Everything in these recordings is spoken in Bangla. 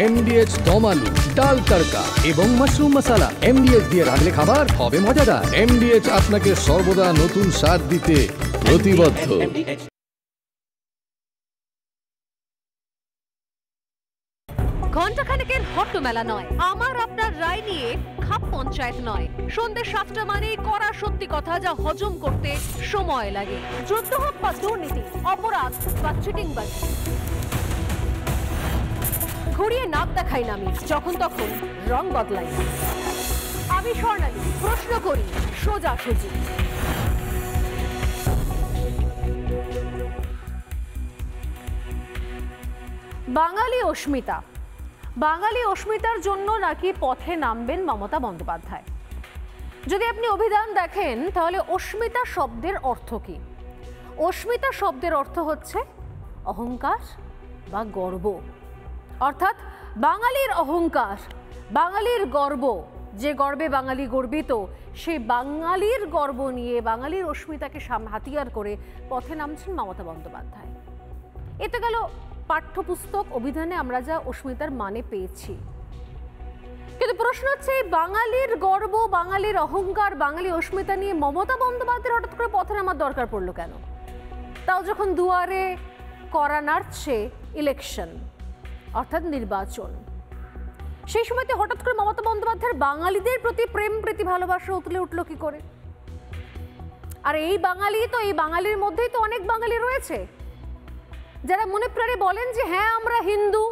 এমডিএচ দম আলু, ডাল তড়কা এবং মাশরুম মশলা। এমডিএচ দিয়ে রাঁধলে খাবার হবে মজাদার। এমডিএচ আপনাকে সর্বদা নতুন স্বাদ দিতে প্রতিবদ্ধ। ঘণ্টাখানেকের হট্টমেলা নয়, আমার আপনার রায় নিয়ে খাপ পঞ্চায়েত নয়। সন্ধ্যে 7টা মানে কড়া সত্যি কথা যা হজম করতে সময় লাগে। যুদ্ধ হোক বা দুর্নীতি, অপরাধ বা চিটিংবাজি, ঘুরিয়ে নাক দেখাই না আমি, যখন তখন রং বদলাই। আমি স্বর্ণালী, প্রশ্ন করি সোজাসুজি। বাঙালি অস্মিতা, বাঙালি অস্মিতার জন্য নাকি পথে নামবেন মমতা বন্দ্যোপাধ্যায়। যদি আপনি অভিধান দেখেন তাহলে অস্মিতা শব্দের অর্থ কি? অস্মিতা শব্দের অর্থ হচ্ছে অহংকার বা গর্ব, অর্থাৎ বাঙালির অহংকার, বাঙালির গর্ব, যে গর্বে বাঙালি গর্বিত, সেই বাঙালির গর্ব নিয়ে বাঙালির অস্মিতাকে হাতিয়ার করে পথে নামছেন মমতা বন্দ্যোপাধ্যায়। এতে গেল পাঠ্যপুস্তক অভিধানে আমরা যা অস্মিতার মানে পেয়েছি, কিন্তু প্রশ্ন হচ্ছে বাঙালির গর্ব, বাঙালির অহংকার, বাঙালি অস্মিতা নিয়ে মমতা বন্দ্যোপাধ্যায়ের হঠাৎ করে পথে নামার দরকার পড়লো কেন? তাও যখন দুয়ারে কড়া নাড়ছে ইলেকশন, অর্থাৎ নির্বাচন, সেই সময়তে হঠাৎ করে মমতা বন্দ্যোপাধ্যায়ের বাঙালিদের প্রতি প্রেম প্রীতি ভালোবাসা উতলে উঠলো কি করে? আর এই বাঙালি তো, এই বাঙালির মধ্যেই তো অনেক বাঙালি রয়েছে যারা মনে প্রাণে বলেন যে হ্যাঁ আমরা হিন্দু,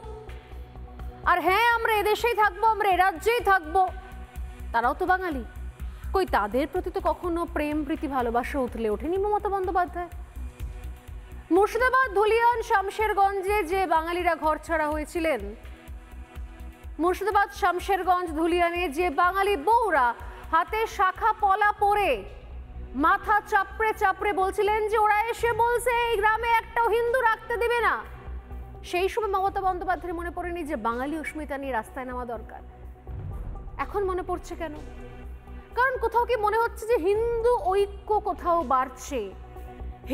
আর হ্যাঁ আমরা এদেশেই থাকবো, আমরা এ রাজ্যেই থাকবো, তারাও তো বাঙালি। কই তাদের প্রতি তো কখনো প্রেম প্রীতি ভালোবাসা উতলে ওঠেনি মমতা বন্দ্যোপাধ্যায়। মুর্শিদাবাদ, ধুলিয়ান, শামশেরগঞ্জে যে বাঙালিরা ঘর ছাড়া হয়েছিলেন, মুর্শিদাবাদ, শামশেরগঞ্জ, ধুলিয়ানে যে বাঙালি বউরা হাতে শাখা পলা পরে মাথা চাপড়ে চাপড়ে বলছিলেন যে ওরা এসে বলছে এই গ্রামে একটাও হিন্দু রাখতে দেবে না, সেই সময় মমতা বন্দ্যোপাধ্যায়ের মনে পড়েনি যে বাঙালি অস্মিতা নিয়ে রাস্তায় নামা দরকার? এখন মনে পড়ছে কেন? কারণ কোথাও কি মনে হচ্ছে যে হিন্দু ঐক্য কোথাও বাড়ছে,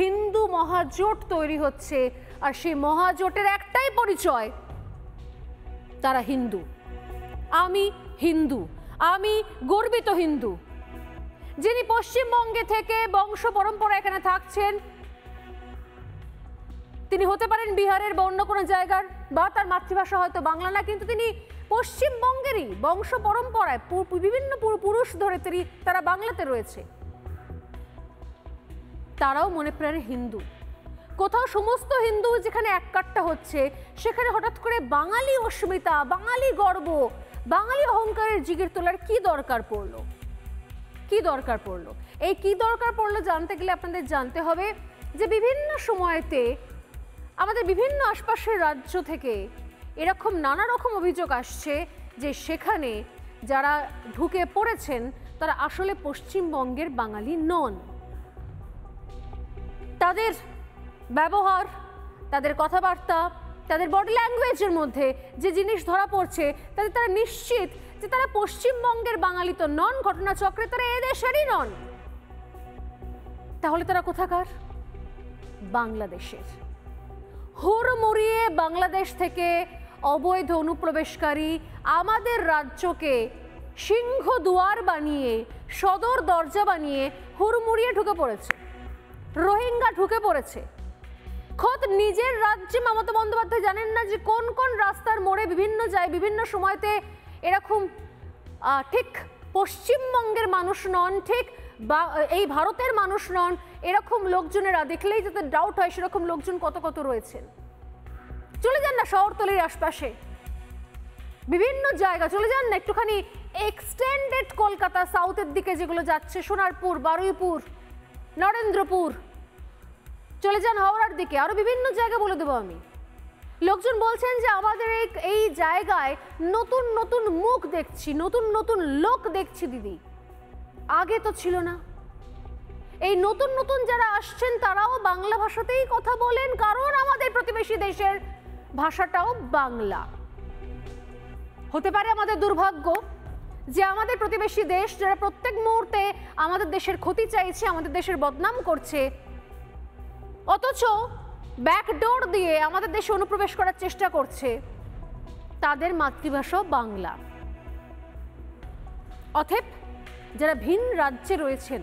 হিন্দু মহাজোট তৈরি হচ্ছে, আর সেই মহাজোটের একটাই পরিচয়, তারা হিন্দু। আমি হিন্দু, আমি গর্বিত হিন্দু। যিনি পশ্চিমবঙ্গে থেকে বংশ পরম্পরা এখানে থাকছেন, তিনি হতে পারেন বিহারের বা অন্য কোনো জায়গার, বা তার মাতৃভাষা হয়তো বাংলা না, কিন্তু তিনি পশ্চিমবঙ্গেরই বংশ পরম্পরায় বিভিন্ন পুরুষ ধরে তারা বাংলাতে রয়েছে, তারাও মনে প্রাণে হিন্দু। কোথাও সমস্ত হিন্দু যেখানে এক কাট্টা হচ্ছে, সেখানে হঠাৎ করে বাঙালি অস্মিতা, বাঙালি গর্ব, বাঙালি অহংকারের জিগির তোলার কি দরকার পড়লো? কি দরকার পড়লো? এই কি দরকার পড়লো জানতে গেলে আপনাদের জানতে হবে যে বিভিন্ন সময়তে আমাদের বিভিন্ন আশপাশের রাজ্য থেকে এরকম নানা রকম অভিযোগ আসছে যে সেখানে যারা ঢুকে পড়েছেন তারা আসলে পশ্চিমবঙ্গের বাঙালি নন। তাদের ব্যবহার, তাদের কথাবার্তা, তাদের বডি ল্যাঙ্গুয়েজের মধ্যে যে জিনিস ধরা পড়ছে তাতে তারা নিশ্চিত যে তারা পশ্চিমবঙ্গের বাঙালি তো নন, ঘটনাচক্রে তারা এদেশেরই নন। তাহলে তারা কোথাকার? বাংলাদেশের। হুড়মুড়িয়ে বাংলাদেশ থেকে অবৈধ অনুপ্রবেশকারী আমাদের রাজ্যকে সিংহ দুয়ার বানিয়ে, সদর দরজা বানিয়ে হুড়মুড়িয়ে ঢুকে পড়েছে, রোহিঙ্গা ঢুকে পড়েছে। খোদ নিজের রাজ্যে মমতা বন্দ্যোপাধ্যায় জানেন না যে কোন কোন রাস্তার মোড়ে বিভিন্ন সময়তে এরকম ঠিক পশ্চিমবঙ্গের মানুষ নন, ঠিক এই ভারতের মানুষ নন, এরকম লোকজনেরা দেখলেই যাতে ডাউট হয় সেরকম লোকজন কত কত রয়েছেন। চলে যান না শহরতলির আশপাশে বিভিন্ন জায়গা, চলে যান না একটুখানি এক্সটেন্ডেড কলকাতা সাউথের দিকে যেগুলো যাচ্ছে, সোনারপুর, বারুইপুর, নরেন্দ্রপুর, চলে যান হাওড়ার দিকে, আরো বিভিন্ন জায়গা বলে দেবো আমি। লোকজন বলছেন যে আমাদের এই জায়গায় নতুন নতুন মুখ দেখছি, নতুন নতুন লোক দেখছি দিদি, আগে তো ছিল না। এই নতুন নতুন যারা আসছেন তারাও বাংলা ভাষাতেই কথা বলেন, কারণ আমাদের প্রতিবেশী দেশের ভাষাটাও বাংলা। হতে পারে আমাদের দুর্ভাগ্য যে আমাদের প্রতিবেশী দেশ যারা প্রত্যেক মুহূর্তে আমাদের দেশের ক্ষতি চাইছে, আমাদের দেশের বদনাম করছে, অথচ ব্যাকডোর দিয়ে আমাদের দেশে অনুপ্রবেশ করার চেষ্টা করছে, তাদের মাতৃভাষাও বাংলা। অতএব যারা ভিন রাজ্যে রয়েছেন,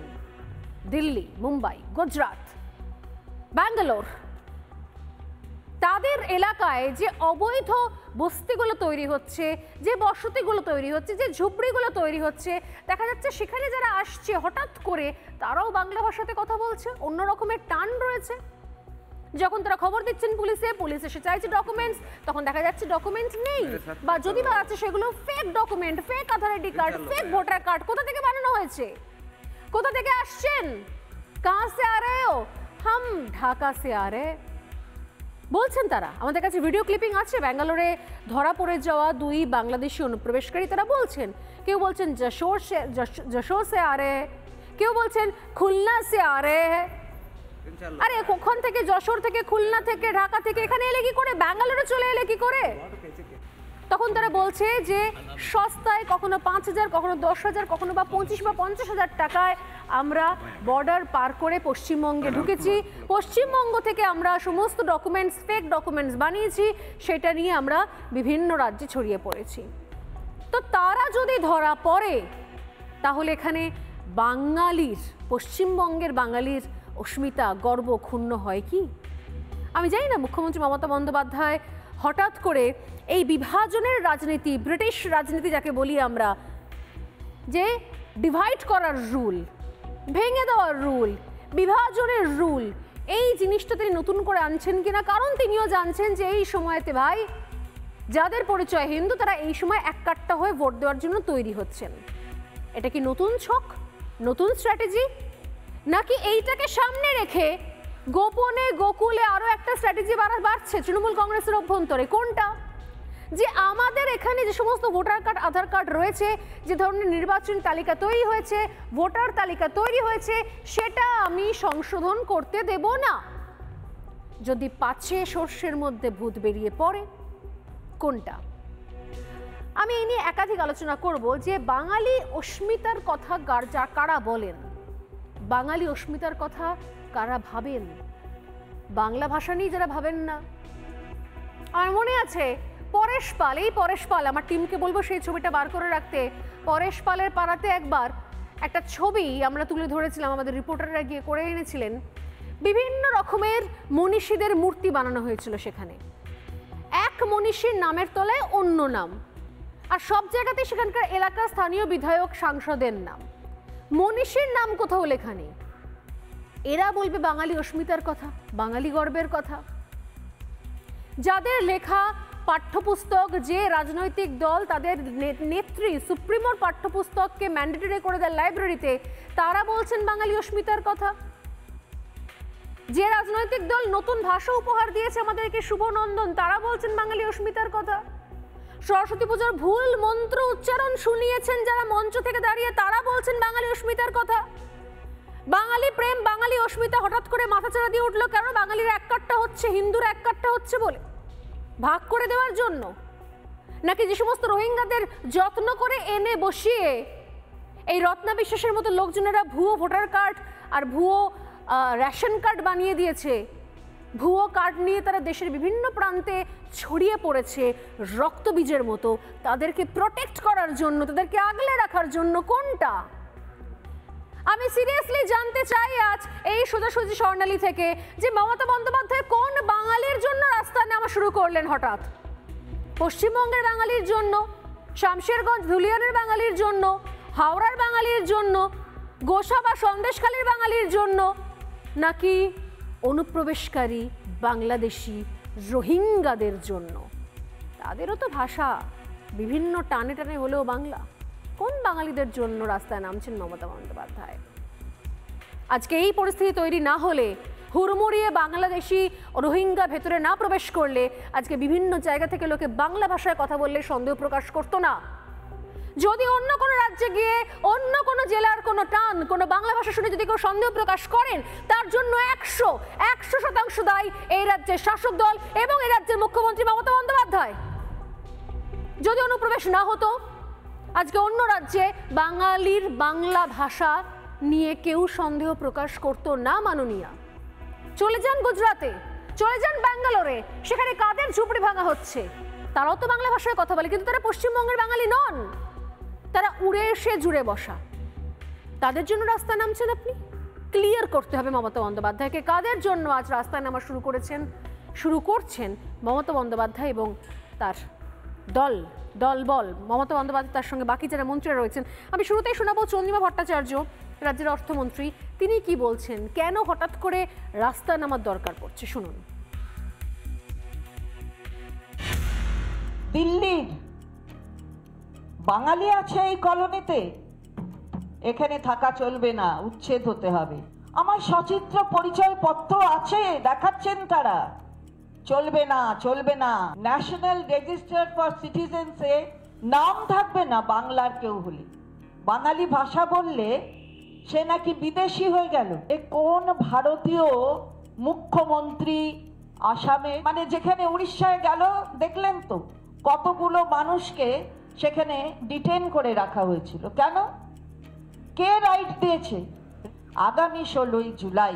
দিল্লি, মুম্বাই, গুজরাট, ব্যাঙ্গালোর, তাদের এলাকায় যে অবৈধ বস্তিগুলো তৈরি হচ্ছে, যে বসতিগুলো তৈরি হচ্ছে, যে ঝুপড়িগুলো তৈরি হচ্ছে, দেখা যাচ্ছে সেখানে যারা আসছে হঠাৎ করে তারাও বাংলা ভাষাতে কথা বলছে, অন্য রকমের টান রয়েছে। যখন তারা খবর দিচ্ছেন পুলিশে, পুলিশ এসে চাইছে ডকুমেন্টস, তখন দেখা যাচ্ছে ডকুমেন্ট নেই, বা যদি বা আছে সেগুলো fake document, fake Aadhaar ID card, fake voter card. কোথা থেকে বানানো হয়েছে? কোথা থেকে আসছেন? কাহা সে আ রহে হো? হাম ঢাকা সে আ রহে। বলছেন তারা, আমাদের কাছে ভিডিও ক্লিপিং আছে। ব্যাঙ্গালোরে ধরা পড়ে যাওয়া 2 বাংলাদেশি অনুপ্রবেশকারী তারা বলছেন, কেউ বলছেন যশোর সে আ রহে, কেউ বলছেন খুলনা সে আ রহে হ্যাঁ। আরে ওখান থেকে, যশোর থেকে, খুলনা থেকে, ঢাকা থেকে এখানে এলে কি করে? ব্যাঙ্গালোরে চলে এলে কি করে? তখন তারা বলছে যে সস্তায় কখনো 5,000, কখনো 10,000, কখনো বা 25 বা 50,000 টাকায় আমরা বর্ডার পার করে পশ্চিমবঙ্গে ঢুকেছি। পশ্চিমবঙ্গ থেকে আমরা সমস্ত ডকুমেন্টস, ফেক ডকুমেন্টস বানিয়েছি, সেটা নিয়ে আমরা বিভিন্ন রাজ্যে ছড়িয়ে পড়েছি। তো তারা যদি ধরা পড়ে তাহলে এখানে বাঙালির, পশ্চিমবঙ্গের বাঙালির অস্মিতা, গর্ব ক্ষুণ্ণ হয় কি? আমি জানি না মুখ্যমন্ত্রী মমতা বন্দ্যোপাধ্যায় হঠাৎ করে এই বিভাজনের রাজনীতি, ব্রিটিশ রাজনীতি যাকে বলি আমরা, যে ডিভাইড করার রুল, ভেঙে দেওয়ার রুল, বিভাজনের রুল, এই জিনিসটা তিনি নতুন করে আনছেন কিনা। কারণ তিনিও জানছেন যে এই সময়তে ভাই যাদের পরিচয় হিন্দু তারা এই সময় এক কাট্টা হয়ে ভোট দেওয়ার জন্য তৈরি হচ্ছেন। এটা কি নতুন ছক, নতুন স্ট্র্যাটেজি, নাকি এইটাকে সামনে রেখে গোপনে গোকুলে আরো একটা স্ট্র্যাটেজি বাড়ছে তৃণমূল কংগ্রেসের অভ্যন্তরে? কোনটা? যে আমাদের এখানে যে সমস্ত ভোটার কার্ড, আধার কার্ড রয়েছে, যে ধরনের নির্বাচন তালিকা তৈরি হয়েছে, ভোটার তালিকা তৈরি হয়েছে, সেটা আমি সংশোধন করতে দেব না। যদি পাছে সর্ষের মধ্যে ভূত বেরিয়ে পড়ে, কোনটা? আমি এই নিয়ে একাধিক আলোচনা করব যে বাঙালি অস্মিতার কথা কারা বলেন, বাঙালি অস্মিতার কথা কারা ভাবেন, বাংলা ভাষা নিয়ে যারা ভাবেন না। আমার মনে আছে পরেশ পাল, এই পরেশ পাল, আমার টিমকে বলবো সেই ছবিটা বার করে রাখতে। পরেশ পালের পাড়াতে একবার একটা ছবি আমরা তুলে ধরেছিলাম, আমাদের রিপোর্টাররা গিয়ে করে এনেছিলেন। বিভিন্ন রকমের মনীষীদের মূর্তি বানানো হয়েছিল সেখানে, এক মনীষীর নামের তলায় অন্য নাম, আর সব জায়গাতে সেখানকার এলাকার স্থানীয় বিধায়ক, সাংসদের নাম। মনীষীর নাম কোথাও লেখা নেই। এরা বলবে বাঙালি অস্মিতার কথা, বাঙালি গর্বের কথা। যাদের লেখা পাঠ্যপুস্তক, যে রাজনৈতিক দল তাদের নেত্রী সুপ্রিমোর পাঠ্যপুস্তককে ম্যান্ডেটরি করে দেয় লাইব্রেরিতে, তারা বলছেন বাঙালি অস্মিতার কথা। যে রাজনৈতিক দল নতুন ভাষা উপহার দিয়েছে আমাদেরকে, শুভনন্দন, তারা বলছেন বাঙালি অস্মিতার কথা। সরস্বতী পুজোর ভুল মন্ত্র উচ্চারণ শুনিয়েছেন যারা মঞ্চ থেকে দাঁড়িয়ে, তারা বলছেন বাঙালি অস্মিতার কথা। বাঙালি প্রেম, বাঙালি অস্মিতা হঠাৎ করে মাথাচাড়া দিয়ে উঠলো কেন? বাঙালির এক কাট্টা হচ্ছে, হিন্দুর এক কাট্টা হচ্ছে বলে ভাগ করে দেওয়ার জন্য? নাকি যে সমস্ত রোহিঙ্গাদের যত্ন করে এনে বসিয়ে এই রত্না বিশ্বাসের মতো লোকজনেরা ভুয়ো ভোটার কার্ড আর ভুয়ো রেশন কার্ড বানিয়ে দিয়েছে, ভুয়ো কার্ড নিয়ে তারা দেশের বিভিন্ন প্রান্তে ছড়িয়ে পড়েছে রক্তবীজের মতো, তাদেরকে প্রোটেক্ট করার জন্য, তাদেরকে আগলে রাখার জন্য? কোনটা? আমি সিরিয়াসলি জানতে চাই আজ এই সোজাসুজি স্বর্ণালী থেকে যে মমতা বন্দ্যোপাধ্যায় কোন বাঙালির জন্য রাস্তা নেওয়া শুরু করলেন হঠাৎ? পশ্চিমবঙ্গের বাঙালির জন্য, শামশেরগঞ্জ ধুলিয়ানের বাঙালির জন্য, হাওড়ার বাঙালির জন্য, গোসা বা সন্দেশখালীর বাঙালির জন্য, নাকি অনুপ্রবেশকারী বাংলাদেশি রোহিঙ্গাদের জন্য? তাদেরও তো ভাষা বিভিন্ন টানে টানে হলেও বাংলা। কোন বাঙালিদের জন্য রাস্তায় নামছেন মমতা বন্দ্যোপাধ্যায়? আজকে এই পরিস্থিতি তৈরি না হলে, হুড়মুড়িয়ে বাংলাদেশি রোহিঙ্গা ভেতরে না প্রবেশ করলে, আজকে বিভিন্ন জায়গা থেকে লোকে বাংলা ভাষায় কথা বললে সন্দেহ প্রকাশ করতো না। যদি অন্য কোনো রাজ্যে গিয়ে অন্য কোনো জেলার কোনো টান, কোনো বাংলা ভাষা শুনে যদি কেউ সন্দেহ প্রকাশ করেন, তার জন্য 100% দায়ী এই রাজ্যের শাসক দল এবং এই রাজ্যের মুখ্যমন্ত্রী মমতা বন্দ্যোপাধ্যায়। যদি অনুপ্রবেশ না হতো, আজকে অন্য রাজ্যে বাঙালির বাংলা ভাষা নিয়ে কেউ সন্দেহ প্রকাশ করতো না। মাননীয়া, চলে যান গুজরাটে, চলে যান ব্যাঙ্গালোরে, সেখানে কাদের ঝুপড়ি ভাঙা হচ্ছে, তারাও তো বাংলা ভাষায় কথা বলে, কিন্তু তারা পশ্চিমবঙ্গের বাঙালি নন, তারা উড়ে এসে জুড়ে বসা। তাদের জন্য রাস্তায় নামছেন আপনি? ক্লিয়ার করতে হবে মমতা বন্দ্যোপাধ্যায়কে কাদের জন্য আজ রাস্তায় নামা শুরু করছেন মমতা বন্দ্যোপাধ্যায় এবং তার দলবল। মমতা বন্দ্যোপাধ্যায় তার সঙ্গে বাকি যারা মন্ত্রীরা রয়েছেন। আমি শুরুতেই শোনাবো চন্দ্রিমা ভট্টাচার্য, রাজ্যের অর্থমন্ত্রী, তিনি কি বলছেন, কেন হঠাৎ করে রাস্তায় নামার দরকার পড়ছে, শুনুন। দিল্লির বাঙালি আছে এই কলোনিতে, এখানে থাকা চলবে না, উচ্ছেদ হতে হবে। আমার সচিত্র পরিচয় পত্র আছে, দেখাচ্ছেন তারা, চলবে না, চলবে না। ন্যাশনাল রেজিস্টার ফর সিটিজেন্সে নাম থাকবে না বাংলার কেউ হলে। বাঙালি ভাষা বললে সে নাকি বিদেশি হয়ে গেল। এ কোন ভারতীয় মুখ্যমন্ত্রী আসামে, মানে যেখানে উড়িষ্যায় গেল দেখলেন তো কতগুলো মানুষকে সেখানে ডিটেন করে রাখা হয়েছিল। কেন? কে রাইট দিয়েছে? আগামী 16ই জুলাই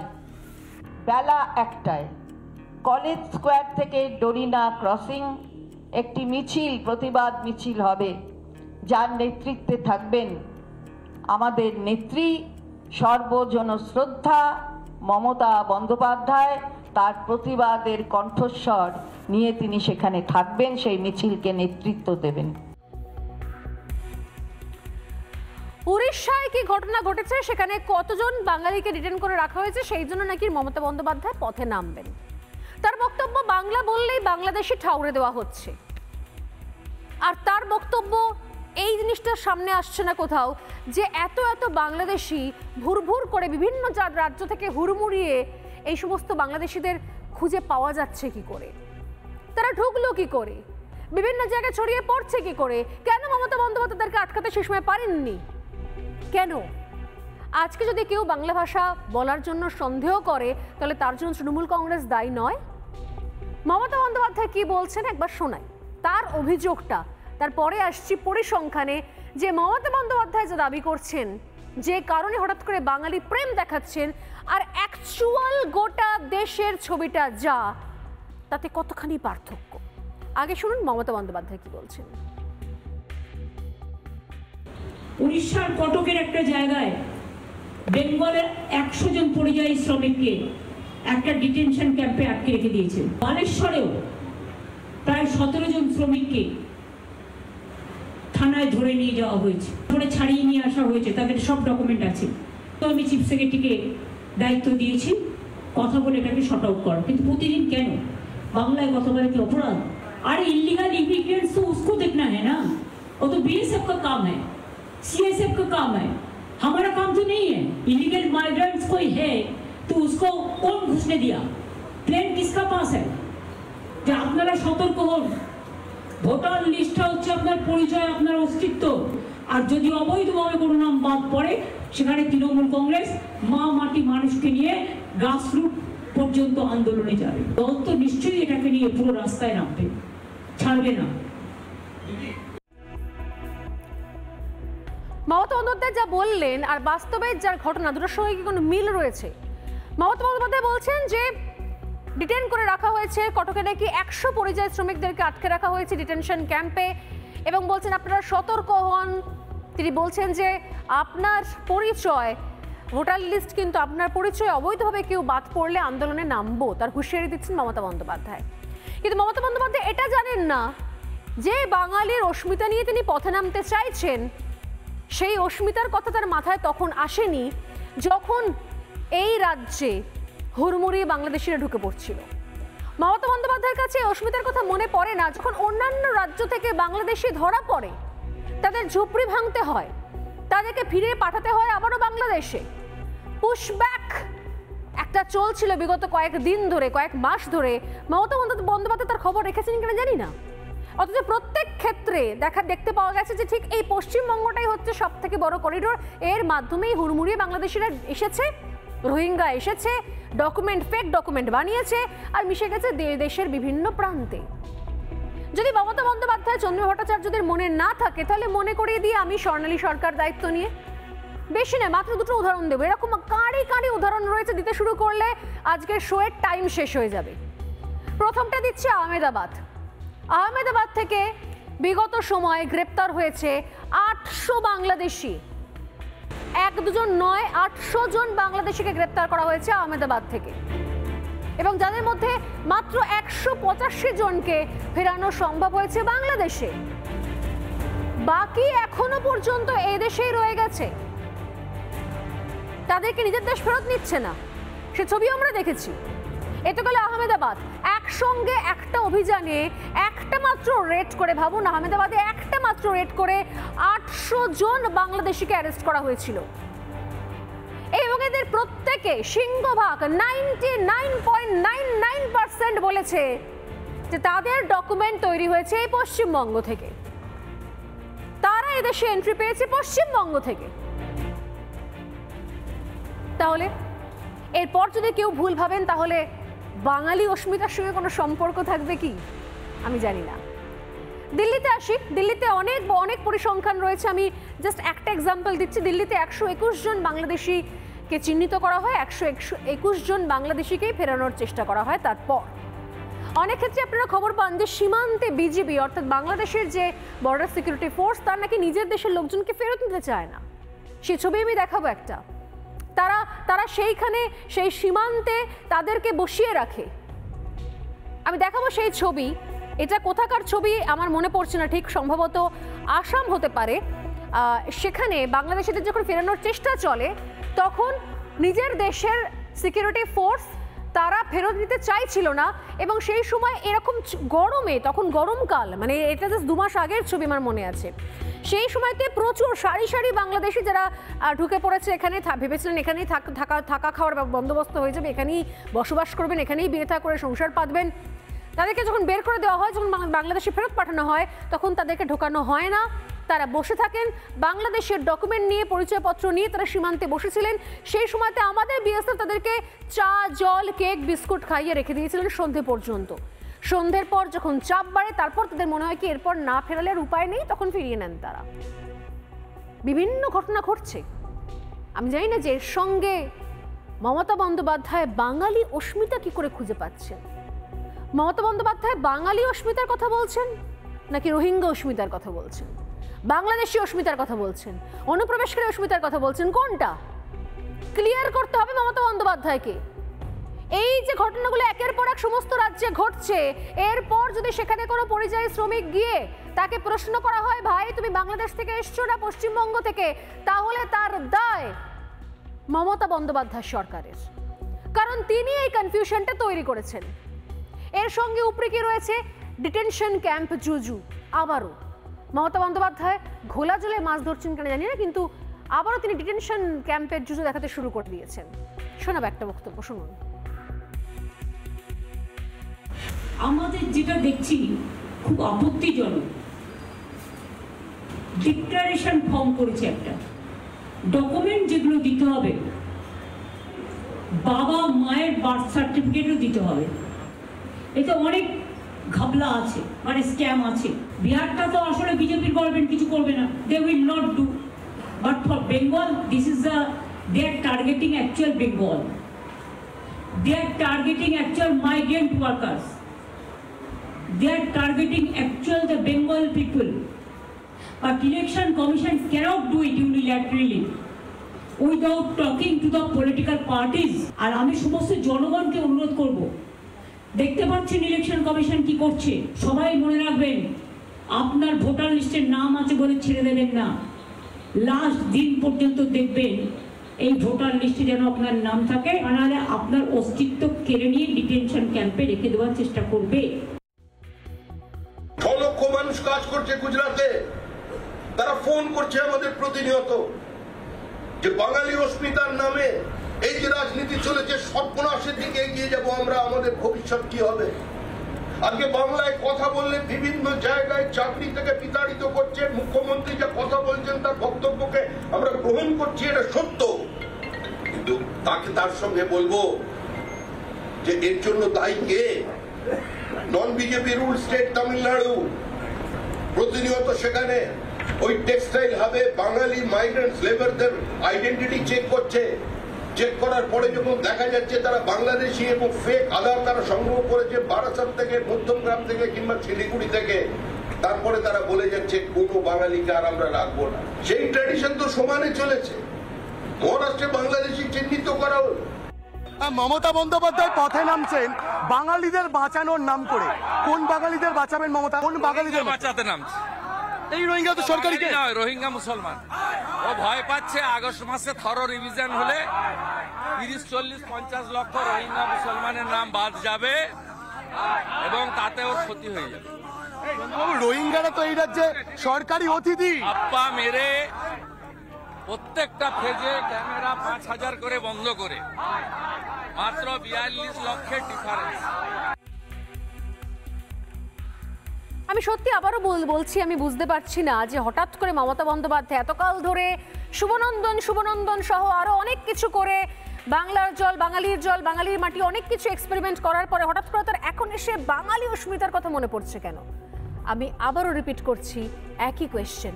বেলা 1টায় কলেজ স্কোয়ার থেকে ডোরিনা ক্রসিং একটি মিছিল, প্রতিবাদ মিছিল হবে, যার নেতৃত্বে থাকবেন আমাদের নেত্রী সর্বজন শ্রদ্ধা মমতা বন্দ্যোপাধ্যায়। তার প্রতিবাদের কণ্ঠস্বর নিয়ে তিনি সেখানে থাকবেন, সেই মিছিলকে নেতৃত্ব দেবেন। উড়িষ্যায় কি ঘটনা ঘটেছে, সেখানে কতজন বাঙালিকে ডিটেন করে রাখা হয়েছে, সেই জন্য নাকি মমতা বন্দ্যোপাধ্যায় পথে নামবেন। তার বক্তব্য, বাংলা বললেই বাংলাদেশি ঠাউরে দেওয়া হচ্ছে। আর তার বক্তব্য, এই জিনিসটার সামনে আসছে না কোথাও, যে এত বাংলাদেশি ভুরভুর করে বিভিন্ন রাজ্য থেকে হুড়মুড়িয়ে এই সমস্ত বাংলাদেশিদের খুঁজে পাওয়া যাচ্ছে কি করে, তারা ঢুকলো কি করে, বিভিন্ন জায়গায় ছড়িয়ে পড়ছে কি করে, কেন মমতা বন্দ্যোপাধ্যায় তাদেরকে আটকাতে সে সময় পারেননি? কেন? আজকে যদি কেউ বাংলা ভাষা বলার জন্য সন্দেহ করে, তাহলে তার জন্য তৃণমূল কংগ্রেস দায়ী নয়? মমতা বন্দ্যোপাধ্যায় কি বলছেন একবার শোনাই তার অভিযোগটা, তারপরে আসছি পরিসংখ্যানে, যে মমতা বন্দ্যোপাধ্যায় যে দাবি করছেন, যে কারণে হঠাৎ করে বাঙালি প্রেম দেখাচ্ছেন, আর অ্যাকচুয়াল গোটা দেশের ছবিটা যা, তাতে কতখানি পার্থক্য। আগে শুনুন মমতা বন্দ্যোপাধ্যায় কি বলছেন। উড়িষ্যার কটকের একটা জায়গায় বেঙ্গলের 100 জন পরিযায়ী শ্রমিককে একটা ডিটেনশন ক্যাম্পে আটকে রেখে দিয়েছে। বালেশ্বরেও প্রায় 17 জন শ্রমিককে থানায় ধরে নিয়ে যাওয়া হয়েছে, ধরে ছাড়িয়ে নিয়ে আসা হয়েছে, তাদের সব ডকুমেন্ট আছে। তো আমি চিফ সেক্রেটারিকে দায়িত্ব দিয়েছি কথা বলে এটাকে শর্ট আউট করা। কিন্তু প্রতিদিন কেন বাংলায় কথা বলে কি অপরাধ? আর इलीगल इमिग्रेंट्स तो उसको देखना है ना, वो तो बीएसएफ का काम है, सीएसएफ का काम है, हमारा काम तो नहीं है। इलीगल माइग्रेंट्स कोई है तो उसको कौन घुसने दिया? प्लेन किसका पास है? যে আপনারা সতর্ক হন, ভোটার লিস্টটা হচ্ছে আপনার পরিচয়, আপনার অস্তিত্ব। আর যদি অবৈধভাবে কোনো নাম বাদ পড়ে, সেখানে তৃণমূল কংগ্রেস মা মাটি মানুষকে নিয়ে গ্রাসরুট পর্যন্ত আন্দোলনে যাবে। দল তো নিশ্চয়ই এটাকে নিয়ে পুরো রাস্তায় নামবে, ছাড়বে না। মমতা বন্দ্যোপাধ্যায় যা বললেন আর বাস্তবে যার ঘটনা, দুটোর সঙ্গে কি কোনো মিল রয়েছে? মমতা বন্দ্যোপাধ্যায় বলছেন যে ডিটেন করে রাখা হয়েছে, কটকে নাকি 100 পরিযায়ী শ্রমিকদেরকে আটকে রাখা হয়েছে ডিটেনশন ক্যাম্পে, এবং বলছেন আপনারা সতর্ক হন। তিনি বলছেন যে আপনার পরিচয়, ভোটার লিস্ট, কিন্তু আপনার পরিচয় অবৈধভাবে কেউ বাদ পড়লে আন্দোলনে নামবো, তার হুঁশিয়ারি দিচ্ছেন মমতা বন্দ্যোপাধ্যায়। কিন্তু মমতা বন্দ্যোপাধ্যায় এটা জানেন না যে বাঙালির অস্মিতা নিয়ে তিনি পথে নামতে চাইছেন, সেই অস্মিতার কথা তার মাথায় তখন আসেনি যখন এই রাজ্যে হুড়মুড়িয়ে বাংলাদেশিরা ঢুকে পড়ছিল। মমতা বন্দ্যোপাধ্যায়ের কাছে অস্মিতার কথা মনে পড়ে না যখন অন্যান্য রাজ্য থেকে বাংলাদেশি ধরা পড়ে, তাদের ঝুপড়ি ভাঙতে হয়, তাদেরকে ফিরে পাঠাতে হয় আবারও বাংলাদেশে। পুশব্যাক একটা চলছিল বিগত কয়েকদিন ধরে, কয়েক মাস ধরে। মমতা বন্দ্যোপাধ্যায় তার খবর রেখেছেন কিনা জানি না, অথচ প্রত্যেক ক্ষেত্রে দেখতে পাওয়া গেছে যে ঠিক এই পশ্চিমবঙ্গটাই হচ্ছে সব থেকে বড় করিডোর। এর মাধ্যমেই হুড়মুড়িয়ে বাংলাদেশিরা এসেছে, রোহিঙ্গা এসেছে, ডকুমেন্ট, ফেক ডকুমেন্ট বানিয়েছে আর মিশে গেছে দেশের বিভিন্ন প্রান্তে। যদি মমতা বন্দ্যোপাধ্যায়, চন্দ্রিমা ভট্টাচার্যদের মনে না থাকে, তাহলে মনে করিয়ে দিয়ে আমি স্বর্ণালী সরকার দায়িত্ব নিয়ে, বেশি নয় মাত্র দুটো উদাহরণ দেবো, এরকম কাঁড়ি উদাহরণ রয়েছে, দিতে শুরু করলে আজকের শোয়ের টাইম শেষ হয়ে যাবে। প্রথমটা দিচ্ছে আহমেদাবাদ থেকে বিগত সময়ে গ্রেপ্তার হয়েছে 800 বাংলাদেশি। এক দুজন নয়, 800 জন বাংলাদেশিকে গ্রেপ্তার করা হয়েছে আহমেদাবাদ থেকে, এবং যাদের মধ্যে মাত্র 185 জনকে ফেরানো সম্ভব হয়েছে বাংলাদেশে। বাকি এখনো পর্যন্ত এই দেশেই রয়ে গেছে, তাদেরকে নিজের দেশ ফেরত নিচ্ছে না। সে ছবি আমরা দেখেছি। এটা গেল আহমেদাবাদ। একসঙ্গে একটা অভিযানে একটা মাত্র রেড করে, ভাবুন, আহমেদাবাদে একটা মাত্র রেড করে 800 জন বাংলাদেশিকে অ্যারেস্ট করা হয়েছিল, এবং এদের প্রত্যেকে সিংহভাগ 99.99% বলেছে যে তাদের ডকুমেন্ট তৈরি হয়েছে এই পশ্চিমবঙ্গ থেকে, তারা এদেশে এন্ট্রি পেয়েছে পশ্চিমবঙ্গ থেকে। তাহলে এরপর যদি কেউ ভুল ভাবেন তাহলে বাঙালি অস্মিতার সঙ্গে কোনো সম্পর্ক থাকবে কি আমি জানি না। দিল্লিতে আসি। দিল্লিতে অনেক পরিসংখ্যান রয়েছে। আমি জাস্ট একটা এক্সাম্পল দিচ্ছি। দিল্লিতে 121 জন বাংলাদেশিকে চিহ্নিত করা হয়, 121 জন বাংলাদেশিকেই ফেরানোর চেষ্টা করা হয়। তারপর অনেক ক্ষেত্রে আপনারা খবর পান যে সীমান্তে বিজিবি অর্থাৎ বাংলাদেশের যে বর্ডার সিকিউরিটি ফোর্স, তার নাকি নিজের দেশের লোকজনকে ফেরত নিতে চায় না। সেই ছবি আমি দেখাবো একটা। তারা সেইখানে সেই সীমান্তে তাদেরকে বসিয়ে রাখে। আমি দেখাবো সেই ছবি। এটা কোথাকার ছবি আমার মনে পড়ছে না ঠিক, সম্ভবত আসাম হতে পারে। সেখানে বাংলাদেশিদের যখন ফেরানোর চেষ্টা চলে তখন নিজের দেশের সিকিউরিটি ফোর্স তারা ফেরত নিতে চাইছিল না, এবং সেই সময় এরকম গরমে, তখন গরমকাল, মানে এটা জাস্ট 2 মাস আগের ছবি আমার মনে আছে, সেই সময়তে প্রচুর সারি সারি বাংলাদেশি যারা ঢুকে পড়েছে এখানে, ভেবেছিলেন এখানেই থাকা খাওয়ার বন্দোবস্ত হয়ে যাবে, এখানেই বসবাস করবেন, এখানেই বিয়ে থা করে সংসার পাতবেন। তাদেরকে যখন বের করে দেওয়া হয়, যখন বাংলাদেশে ফেরত পাঠানো হয়, তখন তাদেরকে ঢোকানো হয় না। তারা বসে থাকেন বাংলাদেশের ডকুমেন্ট নিয়ে, পরিচয়পত্র নিয়ে তারা সীমান্তে বসেছিলেন। সেই সময়তে আমাদের বিএসএফ তাদেরকে চা, জল, কেক, বিস্কুট খাইয়ে রেখে দিয়েছিলেন সন্ধে পর্যন্ত। সন্ধ্যের পর যখন চাপ বাড়ে, তারপর তাদের মনে হয় কি এরপর না ফেরালে আর উপায় নেই, তখন ফিরিয়ে নেন তারা। বিভিন্ন ঘটনা ঘটছে। আমি জানি না যে এর সঙ্গে মমতা বন্দ্যোপাধ্যায় বাঙালি অস্মিতা কি করে খুঁজে পাচ্ছেন। মমতা বন্দ্যোপাধ্যায় বাঙালি অস্মিতার কথা বলছেন নাকি রোহিঙ্গা অস্মিতার কথা বলছেন, বাংলাদেশি অস্মিতার কথা বলছেন, অনুপ্রবেশকারী অস্মিতার কথা বলছেন, কোনটা ক্লিয়ার করতে হবে মমতা বন্দ্যোপাধ্যায়কে। এই যে ঘটনাগুলো একের পর এক সমস্ত রাজ্যে ঘটছে, এরপর যদি সেখানে কোনো পরিযায়ী শ্রমিক গিয়ে তাকে প্রশ্ন করা হয়, ভাই তুমি বাংলাদেশ থেকে এসছো না পশ্চিমবঙ্গ থেকে, তাহলে তার দায় মমতা বন্দ্যোপাধ্যায় সরকারের, কারণ তিনি এই কনফিউশনটা তৈরি করেছেন। এর সঙ্গে উপরে কি রয়েছে, ডিটেনশন ক্যাম্প জুজু। আবারও মমতা বন্দ্যোপাধ্যায় ঘোলা জলে মাছ ধরছেন কেন জানি না, কিন্তু আবারও তিনি ডিটেনশন ক্যাম্পের জুজু দেখাতে শুরু করে দিয়েছেন। শোনাব একটা বক্তব্য, শুনুন। আমাদের যেটা দেখছি খুব আপত্তিজনক, ডিক্লারেশন ফর্ম করেছে একটা, ডকুমেন্ট যেগুলো দিতে হবে, বাবা মায়ের বার্থ সার্টিফিকেটও দিতে হবে। এতে অনেক ঘাবলা আছে, মানে স্ক্যাম আছে। বিহারটা তো আসলে বিজেপির গভর্নমেন্ট কিছু করবে না, they will not do, but for Bengal this is they are targeting actual Bengal, they are targeting actual migrant workers, they are targeting actual the Bengal people, but election commission cannot do it unilaterally without talking to the political parties. আর আমি সমস্ত জনগণকে অনুরোধ করব, দেখতে পাচ্ছেন ইলেকশন কমিশন কি করছে, সবাই মনে রাখবেন আপনার ভোটার লিস্টের নাম আছে বলে ছেড়ে দেবেন না, লাস্ট দিন পর্যন্ত দেখবেন এই ভোটার লিস্টে যেন আপনার নাম থাকে, নাহলে আপনার অস্তিত্ব কেড়ে নিয়ে ডিটেনশন ক্যাম্পে রেখে দেওয়ার চেষ্টা করবে। লক্ষ মানুষ কাজ করছে গুজরাটে, তারা ফোন করছে আমাদের প্রতিনিয়ত যে বাঙালি অস্মিতার নামে এই যে রাজনীতি চলেছে, সর্বনাশের দিকে এগিয়ে যাব আমরা, আমাদের ভবিষ্যৎ কি হবে। আজকে বাংলায় কথা বললে বিভিন্ন জায়গায় চাকরি থেকে বিতাড়িত করছে, মুখ্যমন্ত্রী যা কথা বলছেন তার বক্তব্যকে আমরা গ্রহণ করছি, এটা সত্য, কিন্তু তার সঙ্গে বলবো যে এর জন্য দায়ী কে? Non BJP rule state Tamil Nadu, প্রতিনিয়ত সেখানে ওই টেক্সটাইল হাবে বাঙালি মাইগ্রেন্টস লেবারদের আইডেন্টিটি চেক করছে, চেক করার পরে যখন দেখা যাচ্ছে তারা বাংলাদেশি এবং ফেক আধার তারা সংগ্রহ করেছে বারাসাত থেকে, মধ্যমগ্রাম থেকে কিংবা শিলিগুড়ি থেকে, তারপরে তারা বলে যাচ্ছে কোনো বাঙালিকে আর আমরা রাখবো না। সেই ট্র্যাডিশন তো সমানে চলেছে। মহারাষ্ট্রে বাংলাদেশি চিহ্নিত করা হল। মমতা বন্দ্যোপাধ্যায় পথে নামছেন বাঙালিদের বাঁচানোর নাম করে। কোন বাঙালিদের বাঁচাবেন মমতা? কোন বাঙালিদের বাঁচাতে নামছে? এই রোহিঙ্গা তো সরকারি নয়, রোহিঙ্গা মুসলমান। ও ভয় পাচ্ছে আগস্ট মাসে থরো রিভিশন হলে 30, 40, 50 লক্ষ রোহিঙ্গা মুসলমানের নাম বাদ যাবে এবং তাতে ওর ক্ষতি হয়ে যাবে। রোহিঙ্গারা তো এই রাজ্যে সরকারি অতিথি। আপ্পা মেরে প্রত্যেকটা ফেজে ক্যামেরা 5000 করে বন্ধ করে মাত্র 42 লক্ষের ডিফারেন্স। আমি সত্যি আবারও বলছি, আমি বুঝতে পারছি না যে হঠাৎ করে মমতা বন্দ্যোপাধ্যায় এতকাল ধরে শুভনন্দন সহ আরো অনেক কিছু করে বাংলার জল, বাঙালির জল, বাঙালির মাটি অনেক কিছু এক্সপেরিমেন্ট করার পরে হঠাৎ করে তার এখন এসে বাঙালি অস্মিতার কথা মনে পড়ছে কেন? আমি আবারও রিপিট করছি একই কোয়েশ্চেন।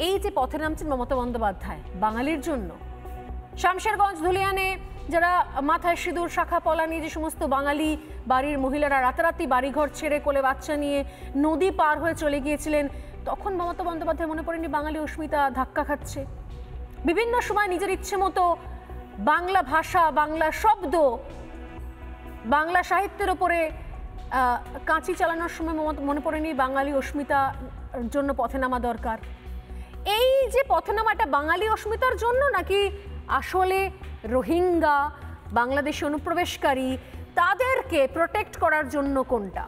এই যে পথে নামছেন মমতা বন্দ্যোপাধ্যায় বাঙালির জন্য, শামশেরগঞ্জ, ধুলিয়ানে যারা মাথায় সিঁদুর, শাখা পলা নিয়ে যে সমস্ত বাঙালি বাড়ির মহিলারা রাতারাতি বাড়িঘর ছেড়ে কোলে বাচ্চা নিয়ে নদী পার হয়ে চলে গিয়েছিলেন, তখন মমতা বন্দ্যোপাধ্যায় মনে পড়েনি বাঙালি অস্মিতা ধাক্কা খাচ্ছে? বিভিন্ন সময় নিজের ইচ্ছে মতো বাংলা ভাষা, বাংলা শব্দ, বাংলা সাহিত্যের ওপরে কাঁচি চালানোর সময় মনে পড়েনি বাঙালি অস্মিতার জন্য পথে নামা দরকার? এই যে পথে নামাটা বাঙালি অস্মিতার জন্য নাকি আসলে রোহিঙ্গা, বাংলাদেশি অনুপ্রবেশকারী তাদেরকে প্রোটেক্ট করার জন্য কোনটা?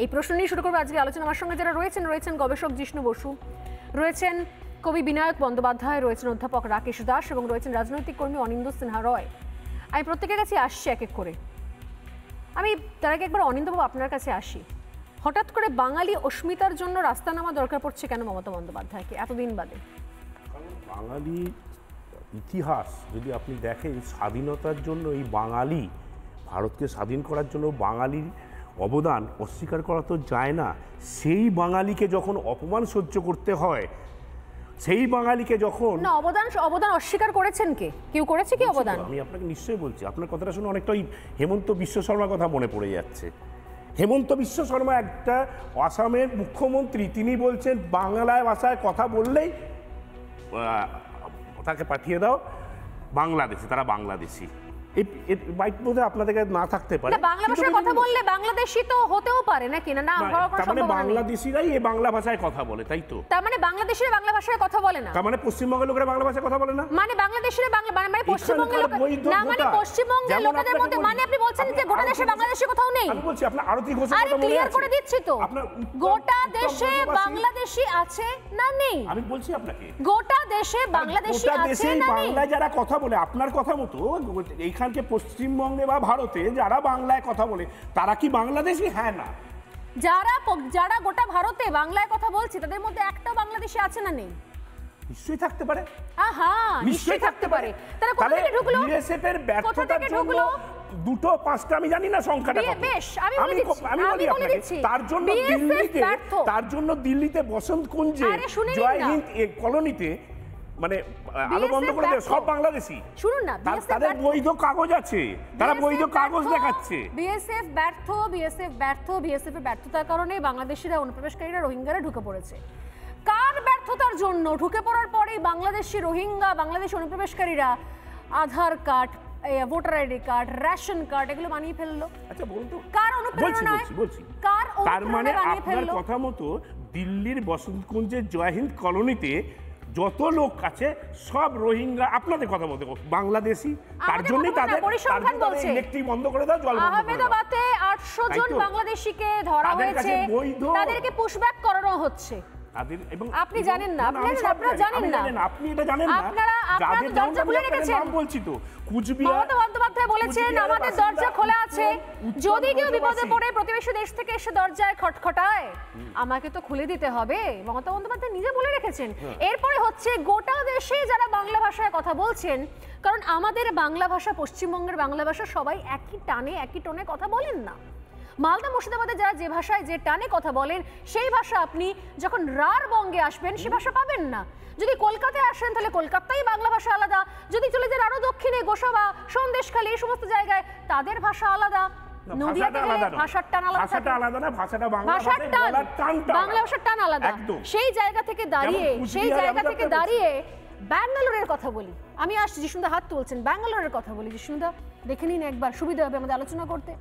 এই প্রশ্ন নিয়ে শুরু করবো আজকে আলোচনা। আমার সঙ্গে যারা রয়েছেন গবেষক জিষ্ণু বসু, রয়েছেন কবি বিনায়ক বন্দ্যোপাধ্যায়, রয়েছেন অধ্যাপক রাকেশ দাস এবং রয়েছেন রাজনৈতিক কর্মী অনিন্দ্য সিনহা রয়। আমি প্রত্যেকের কাছে আসছি এক এক করে। আমি তার আগে একবার অনিন্দ্যবাবু আপনার কাছে আসি। হঠাৎ করে বাঙালি অস্মিতার জন্য রাস্তা নামা দরকার পড়ছে কেন মমতা বন্দ্যোপাধ্যায়কে এতদিন বাদে? বাঙালি ইতিহাস যদি আপনি দেখেন, স্বাধীনতার জন্য এই বাঙালি, ভারতকে স্বাধীন করার জন্য বাঙালির অবদান অস্বীকার করা তো যায় না। সেই বাঙালিকে যখন অপমান সহ্য করতে হয়, সেই বাঙালিকে যখন না অবদান অস্বীকার করেছেন কে? কেউ করেছে কি অবদান? আমি আপনাকে নিশ্চয়ই বলছি। আপনার কথাটা শুনে অনেকটা ওই হেমন্ত বিশ্ব শর্মার কথা মনে পড়ে যাচ্ছে। হেমন্ত বিশ্ব শর্মা একটা আসামের মুখ্যমন্ত্রী, তিনি বলছেন বাংলায় ভাষায় কথা বললেই তাকে পাঠিয়ে দাও বাংলাদেশে, তারা বাংলাদেশি। এই বাইক বোধহয় আপনাদের কাছে না থাকতে পারে। বাংলা ভাষায় কথা বললে বাংলাদেশি তো হতেও পারে নাকি? না, তার মানে বাংলাদেশিরাই এই বাংলা ভাষায় কথা বলে, তাই তো? তার মানে বাংলাদেশিরা বাংলা ভাষায় কথা বলে না? তার মানে পশ্চিমবঙ্গের লোকেরা বাংলা ভাষায় কথা বলে না? মানে বাংলাদেশিরা মানে পশ্চিমবঙ্গের লোক না, মানে পশ্চিমবঙ্গের লোকেদের মধ্যে, মানে আপনি বলছেন যে গোটা দেশে বাংলাদেশি কোথাও নেই? আমি বলছি আপনার আরতি ঘোষের কথা মনে আছে? আরে ক্লিয়ার করে দিচ্ছি তো, গোটা দেশে বাংলাদেশি আছে না নেই? আমি বলছি আপনাকে গোটা দেশে বাংলাদেশি আছে না নেই? বাংলায় যারা কথা বলে, আপনার কথা মতো এইখানকে পশ্চিমবঙ্গে বা ভারতে যারা বাংলায় কথা বলে তারা কি বাংলাদেশি? হ্যাঁ না? যারা গোটা ভারতে বাংলায় কথা বলছে তাদের মধ্যে একটা বাংলাদেশি আছে না নেই? নিশ্চয়ই থাকতে পারে। নিশ্চয়ই থাকতে পারে। তারা কোথা থেকে ঢুকলো? বিএসএফ এর ব্যর্থতার জন্য দুটো পাঁচটা আমি জানি না সংখ্যাটা কত। বেশ, আমি বলি আপনাকে তার জন্য দিল্লিতে বসন্ত কুঞ্জে জয় হিন্দ কলোনিতে মানে আলো বন্ধ করে দেয় সব বাংলাদেশি। শুনুন না, তাদের বৈধ কাগজ আছে, তারা বৈধ কাগজ দেখাচ্ছে। বিএসএফ এর ব্যর্থতার কারণে বাংলাদেশিরা, অনুপ্রবেশকারীরা, রোহিঙ্গারা ঢুকে পড়েছে। কার ব্যর্থতার জন্য ঢুকে পড়ার পরেই বাংলাদেশি রোহিঙ্গা, বাংলাদেশি অনুপ্রবেশকারীরা Aadhaar card, voter ID card, ration card এগুলো বানিয়ে ফেললো? আচ্ছা বলুন তো, কার অনুপ্রেরণায়? তার মানে আপনার কথা মতো দিল্লির বসন্ত কুঞ্জের জয় হিন্দ কলোনিতে যত লোক আছে সব রোহিঙ্গা, আপনাদের কথা মতো বাংলাদেশি। তার জন্যই তাদের ইলেকট্রিক বন্ধ করে দাও, জল বন্ধ করে দাও। আহমেদাবাদে 800 জন বাংলাদেশিকে ধরা হয়েছে, তাদেরকে পুশব্যাক করানো হচ্ছে। আপনি জানেন না? আপনারা জানেন না? আপনি এটা জানেন না? আপনারা দরজা খুলে রেখেছেন। নাম বলছি তো, কুচবিহার। মমতা বন্দ্যোপাধ্যায় বলেছেন আমাদের দরজা খোলা আছে, যদি কেউ বিপদে পড়ে প্রতিবেশী দেশ থেকে এসে দরজায় খটখটায় আমাকে তো খুলে দিতে হবে। মমতা বন্দ্যোপাধ্যায় নিজে বলে রেখেছেন। এরপরে হচ্ছে গোটা দেশে যারা বাংলা ভাষায় কথা বলছেন, কারণ আমাদের বাংলা ভাষা, পশ্চিমবঙ্গের বাংলা ভাষা সবাই একই টানে একই টোনে কথা বলেন না। মালদা মুর্শিদাবাদে যারা যে ভাষায় যে টানে কথা বলেন সেই ভাষা আপনি যখন রার বঙ্গে আসবেন সে ভাষা পাবেন না। যদি কলকাতায় আসেন তাহলে কলকাতায় বাংলা ভাষা আলাদা, যদি চলে যান আরো দক্ষিণে গোসাবা, সন্দেশখালী, এই সমস্ত জায়গায় তাদের ভাষা আলাদা। নদিয়াতে গেলে ভাষার টান আলাদা, ভাষাটা আলাদা না, ভাষাটা বাংলা ভাষার টান, বাংলা ভাষার টান আলাদা। সেই জায়গা থেকে দাঁড়িয়ে ব্যাঙ্গালোরের কথা বলি, আমি আসছি, জিষ্ণুদা হাত তুলছেন, ব্যাঙ্গালোরের কথা বলি। জিষ্ণুদা দেখে নিন একবার, সুবিধা হবে আমাদের আলোচনা করতে।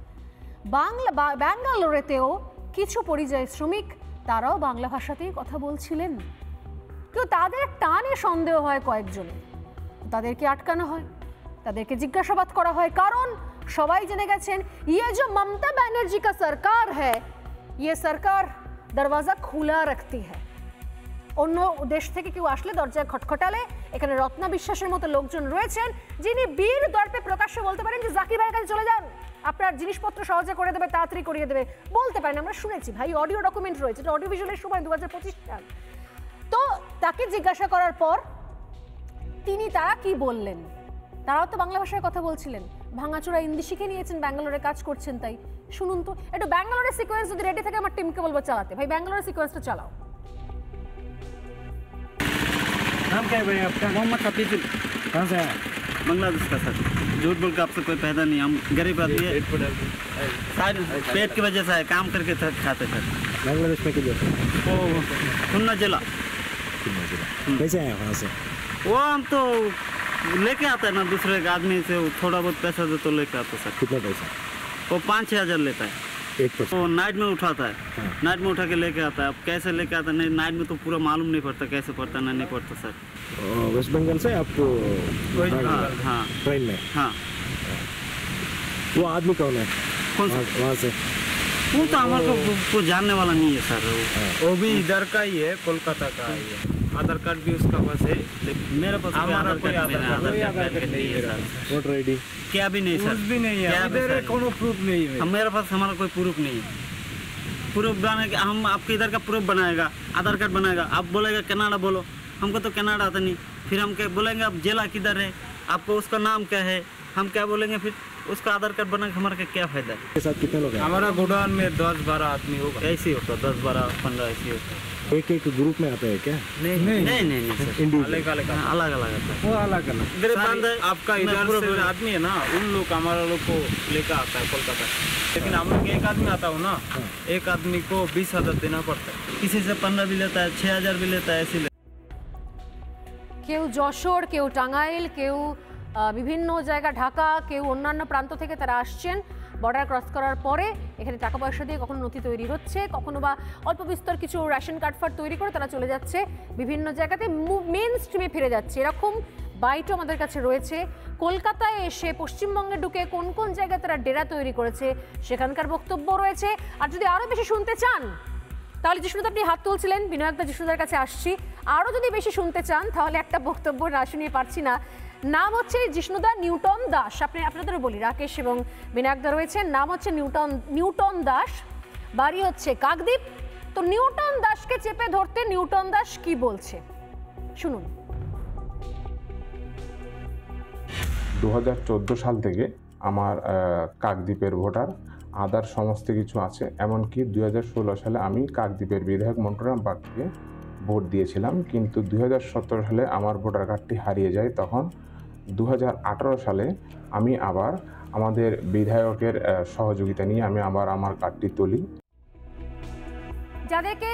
ব্যাঙ্গালোরেতেও কিছু পরিযায়ী শ্রমিক তারাও বাংলা ভাষাতেই কথা বলছিলেন, কেউ তাদের টানে সন্দেহ হয় কয়েকজনের, তাদেরকে আটকানো হয়, তাদেরকে জিজ্ঞাসাবাদ করা হয়, কারণ সবাই জেনে গেছেন ये जो ममता बनर्जी का सरकार है ये सरकार दरवाजा खुला रखती है। অন্য দেশ থেকে কেউ আসলে দরজায় খটখটালে এখানে রত্না বিশ্বাসের মতো লোকজন রয়েছেন যিনি বীর দর্পে প্রকাশ্যে বলতে পারেন যে জাকির ভাইয়ের কাছে চলে যান, আপনার জিনিসপত্র সহজে করে দেবে, তাড়াতাড়ি করিয়ে দেবে, বলতে পারেন। আমরা শুনেছি ভাই, অডিও ডকুমেন্ট রয়েছে, এটা অডিও ভিজুয়ালের সময় 2025 সাল। তো তাকে জিজ্ঞাসা করার পর তারা কি বললেন, তারাও তো বাংলা ভাষায় কথা বলছিলেন, ভাঙাচোরা হিন্দি শিখে নিয়েছেন, ব্যাঙ্গালোরে কাজ করছেন, তাই শুনুন তো একটু ব্যাঙ্গালোরের সিকোয়েন্স যদি রেডি থাকে আমার টিমকে বলবো চালাতে। ভাই ব্যাঙ্গালোরের সিকোয়েন্সটা চালাও। नाम क्या है भाई आपका? मोहम्मद हफीजुल। कहाँ से आए? बांग्लादेश का सर। झूठ बोल के आपसे कोई फायदा नहीं, हम गरीब आदमी है, पेट की वजह से है, काम करके खाते सर। बांग्लादेश में किधर? वो खुन्ना जिला। कैसे आए वहाँ से? वो हम तो लेके आता है ना दूसरे आदमी से, थोड़ा बहुत पैसा दे तो लेके आता सर। कितना पैसा? वो 5-6 हज़ार लेता है, एक पर्सन? वो नाइट में उठाता है, नाइट में उठा के लेके आता है। अब कैसे लेके आता है नहीं, नाइट में तो पूरा मालूम नहीं पड़ता कैसे पड़ता नहीं पड़ता सर। वेस्ट बंगाल से आपको हाँ ट्रेन में? हाँ। वो आदमी कौन है? कौन सा? वहाँ से वो तो हमारे को जानने वाला नहीं है सर। वो भी इधर का ही है, कोलकाता का ही है। आधार कार्ड भी उसका पास है, लेकिन मेरे पास हमारा कोई आधार कार्ड नहीं है सर। वोटर आईडी क्या भी नहीं सर, कुछ भी नहीं है, इधर कोनो प्रूफ नहीं है। मेरे पास हमारा कोई प्रूफ नहीं है। प्रूफ बनाएगा, हम आपके इधर का प्रूफ बनाएगा, आधार कार्ड बनाएगा, आप बोलेगा कनाडा बोलो, हमको तो कनाडा आता नहीं, फिर हम क्या बोलेंगे आप जिला किधर है, आपको उसका नाम क्या है, हम क्या बोलेंगे, फिर उसका आधार कार्ड बना के हमारा क्या फायदा है। के साथ कितने लोग हैं? हमारा गोडाउन में 10-12 आदमी होगा, ऐसे ही होता, 10-12-15 ऐसे ही होता। एक एक ग्रुप में आते हैं क्या? नहीं नहीं नहीं सर, अलग अलग अलग अलग आता है, वो अलग अलग। गरीब बंद है, आपका इधर से आदमी है ना, उन लोग हमारा लोग को लेकर आता है कोलकाता, लेकिन हम लोग एक आदमी आता हो ना, एक आदमी को 20,000 देना पड़ता है, किसी से 15 भी लेता है, 6,000 भी लेता है, ऐसे কেউ যশোর, কেউ টাঙ্গাইল, কেউ বিভিন্ন জায়গা ঢাকা, কেউ অন্যান্য প্রান্ত থেকে তারা আসছেন। বর্ডার ক্রস করার পরে এখানে টাকা পয়সা দিয়ে কখনো নথি তৈরি হচ্ছে, কখনো বা অল্প বিস্তর কিছু রেশন কার্ড ফার্ড তৈরি করে তারা চলে যাচ্ছে বিভিন্ন জায়গাতে, মেন স্ট্রিমে ফিরে যাচ্ছে। এরকম বাইটও আমাদের কাছে রয়েছে। কলকাতায় এসে পশ্চিমবঙ্গে ঢুকে কোন কোন জায়গায় তারা ডেরা তৈরি করেছে সেখানকার বক্তব্য রয়েছে। আর যদি আরও বেশি শুনতে চান তাহলে জিষ্ণুদা আপনি হাত তুলছিলেন, বিনায়কদা জিষ্ণুদার কাছে আসছি, আরও যদি বেশি শুনতে চান তাহলে একটা বক্তব্য না শুনিয়ে পারছি না। নাম হচ্ছে জিষ্ণুদা নিউটন দাস, আপনাদেরও বলি, রাকেশ এবং বিনায়কদা রয়েছেন, নাম হচ্ছে নিউটন দাস, বাড়ি হচ্ছে কাকদ্বীপ। তো নিউটন দাসকে চেপে ধরতে নিউটন দাস কি বলছে শুনুন। 2014 সাল থেকে আমার কাকদ্বীপের ভোটার, আদার সমস্ত কিছু আছে, এমনকি 2016 সালে আমি কাকদ্বীপের বিধায়ক মন্টুরাম পার্ককে ভোট দিয়েছিলাম, কিন্তু 2017 সালে আমার ভোটার কার্ডটি হারিয়ে যায়। তখন 2018 সালে আমি আবার আমাদের বিধায়কের সহযোগিতা নিয়ে আমি আবার আমার কার্ডটি তুলি। যাদেরকে